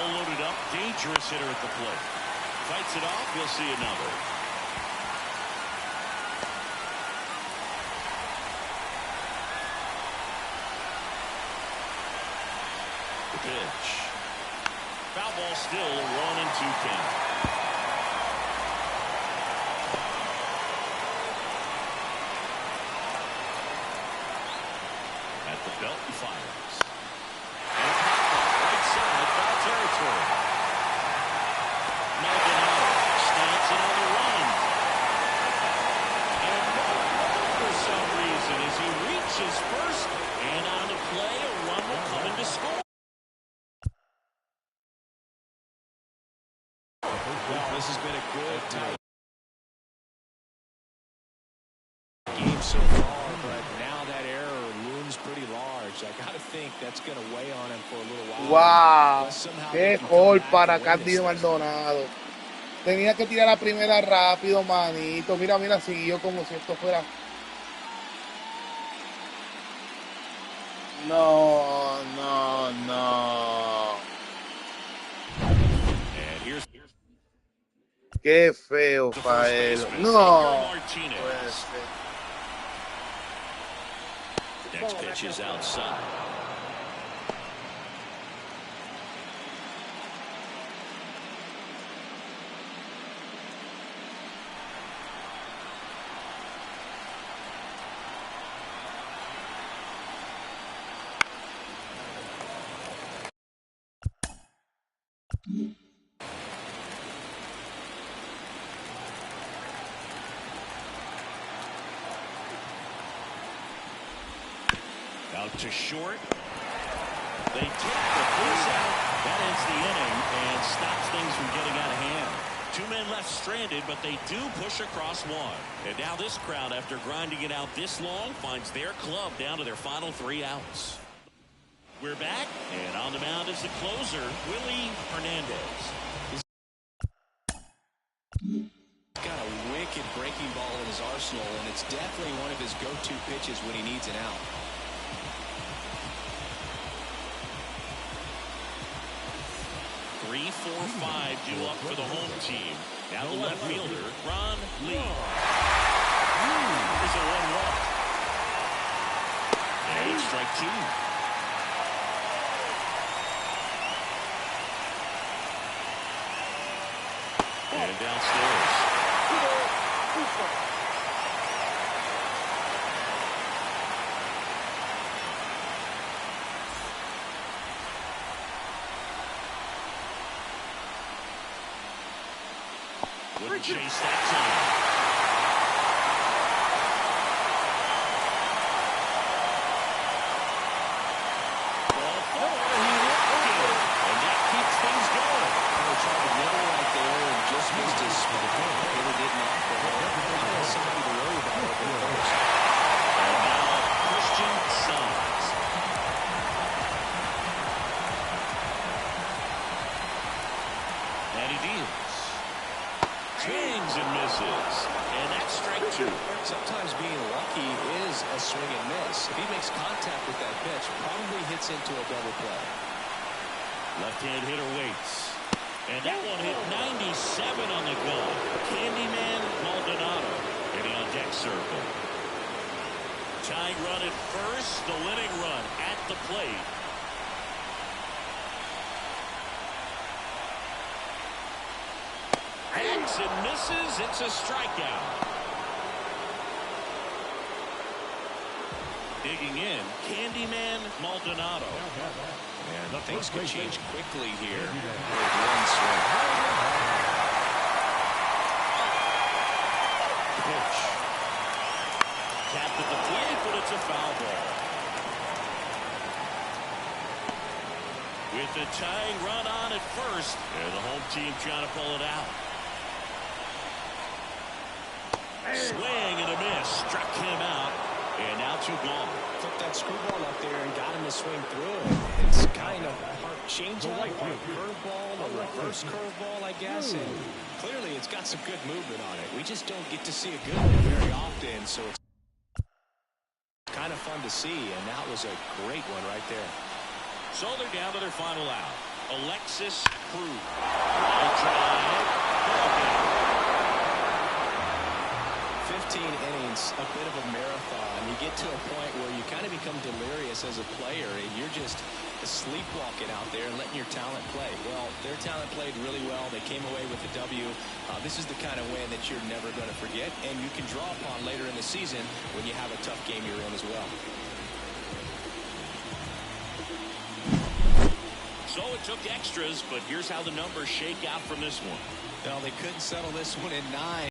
all loaded up. Dangerous hitter at the plate. Fights it off. We'll see another. Pitch. Foul ball still, 1-2 count. At the belt and fires. And a pop ball right side, foul territory. Maldonado stamps another run. And for some reason, as he reaches first and on the play, a run will come in to score.
This has been a good tight game so far, but now that error looms pretty large. I got to think that's going to weigh on him for a little while.
Wow, qué gol para Cándido Maldonado. Tenía que tirar la primera rápido, manito. Mira, mira, siguió como si esto fuera. No, no, no. Qué feo, Fael. No.
Next pitch is outside. Out to short. They take the force out. That ends the inning and stops things from getting out of hand. 2 men left stranded, but they do push across one. And now this crowd, after grinding it out this long, finds their club down to their final 3 outs. We're back, and on the mound is the closer, Willie Hernandez.
Got a wicked delicate breaking ball in his arsenal, and it's definitely one of his go-to pitches when he needs an out.
Three, 4, 5 due up for the home team. Now the left fielder, Ron Lee. Is a 1-1. And it's strike 2. And downstairs. Wouldn't chase that time. And that keeps things going.
They tried to nibble right there and just missed his swing. Hitter did not go home. Somebody to worry about over first.
And now Christian Sons. And he deals. Swings and misses. And that's strike 2.
Sometimes being lucky is a swing and miss. If he makes contact with that pitch, probably hits into a double play.
Left-hand hitter waits. And that one hit 97 on the go. Candyman Maldonado hitting on deck circle. Tying run at first. The winning run at the plate. Hacks and misses. It's a strikeout. Digging in, Candyman Maldonado.
And things could change quickly here with one swing.
Pitch. Tapped at the plate, but it's a foul ball. With the tying run on at first, and the home team trying to pull it out. Swing and a miss. Struck him out. And now 2 gone.
Took that screwball up there and got him to swing through it. It's kind of part changeup, part curveball, a reverse curveball, I guess. And clearly it's got some good movement on it. We just don't get to see a good one very often, so it's kind of fun to see. And that was a great one right there.
So they're down to their final out. Alexis Cruz. Line drive. Ball game.
15 innings, a bit of a marathon. You get to a point where you kind of become delirious as a player and you're just sleepwalking out there and letting your talent play. Well, their talent played really well. They came away with the W. This is the kind of win that you're never going to forget, and you can draw upon later in the season when you have a tough game you're in as well.
So it took extras, but here's how the numbers shake out from this one.
Well, they couldn't settle this one in 9.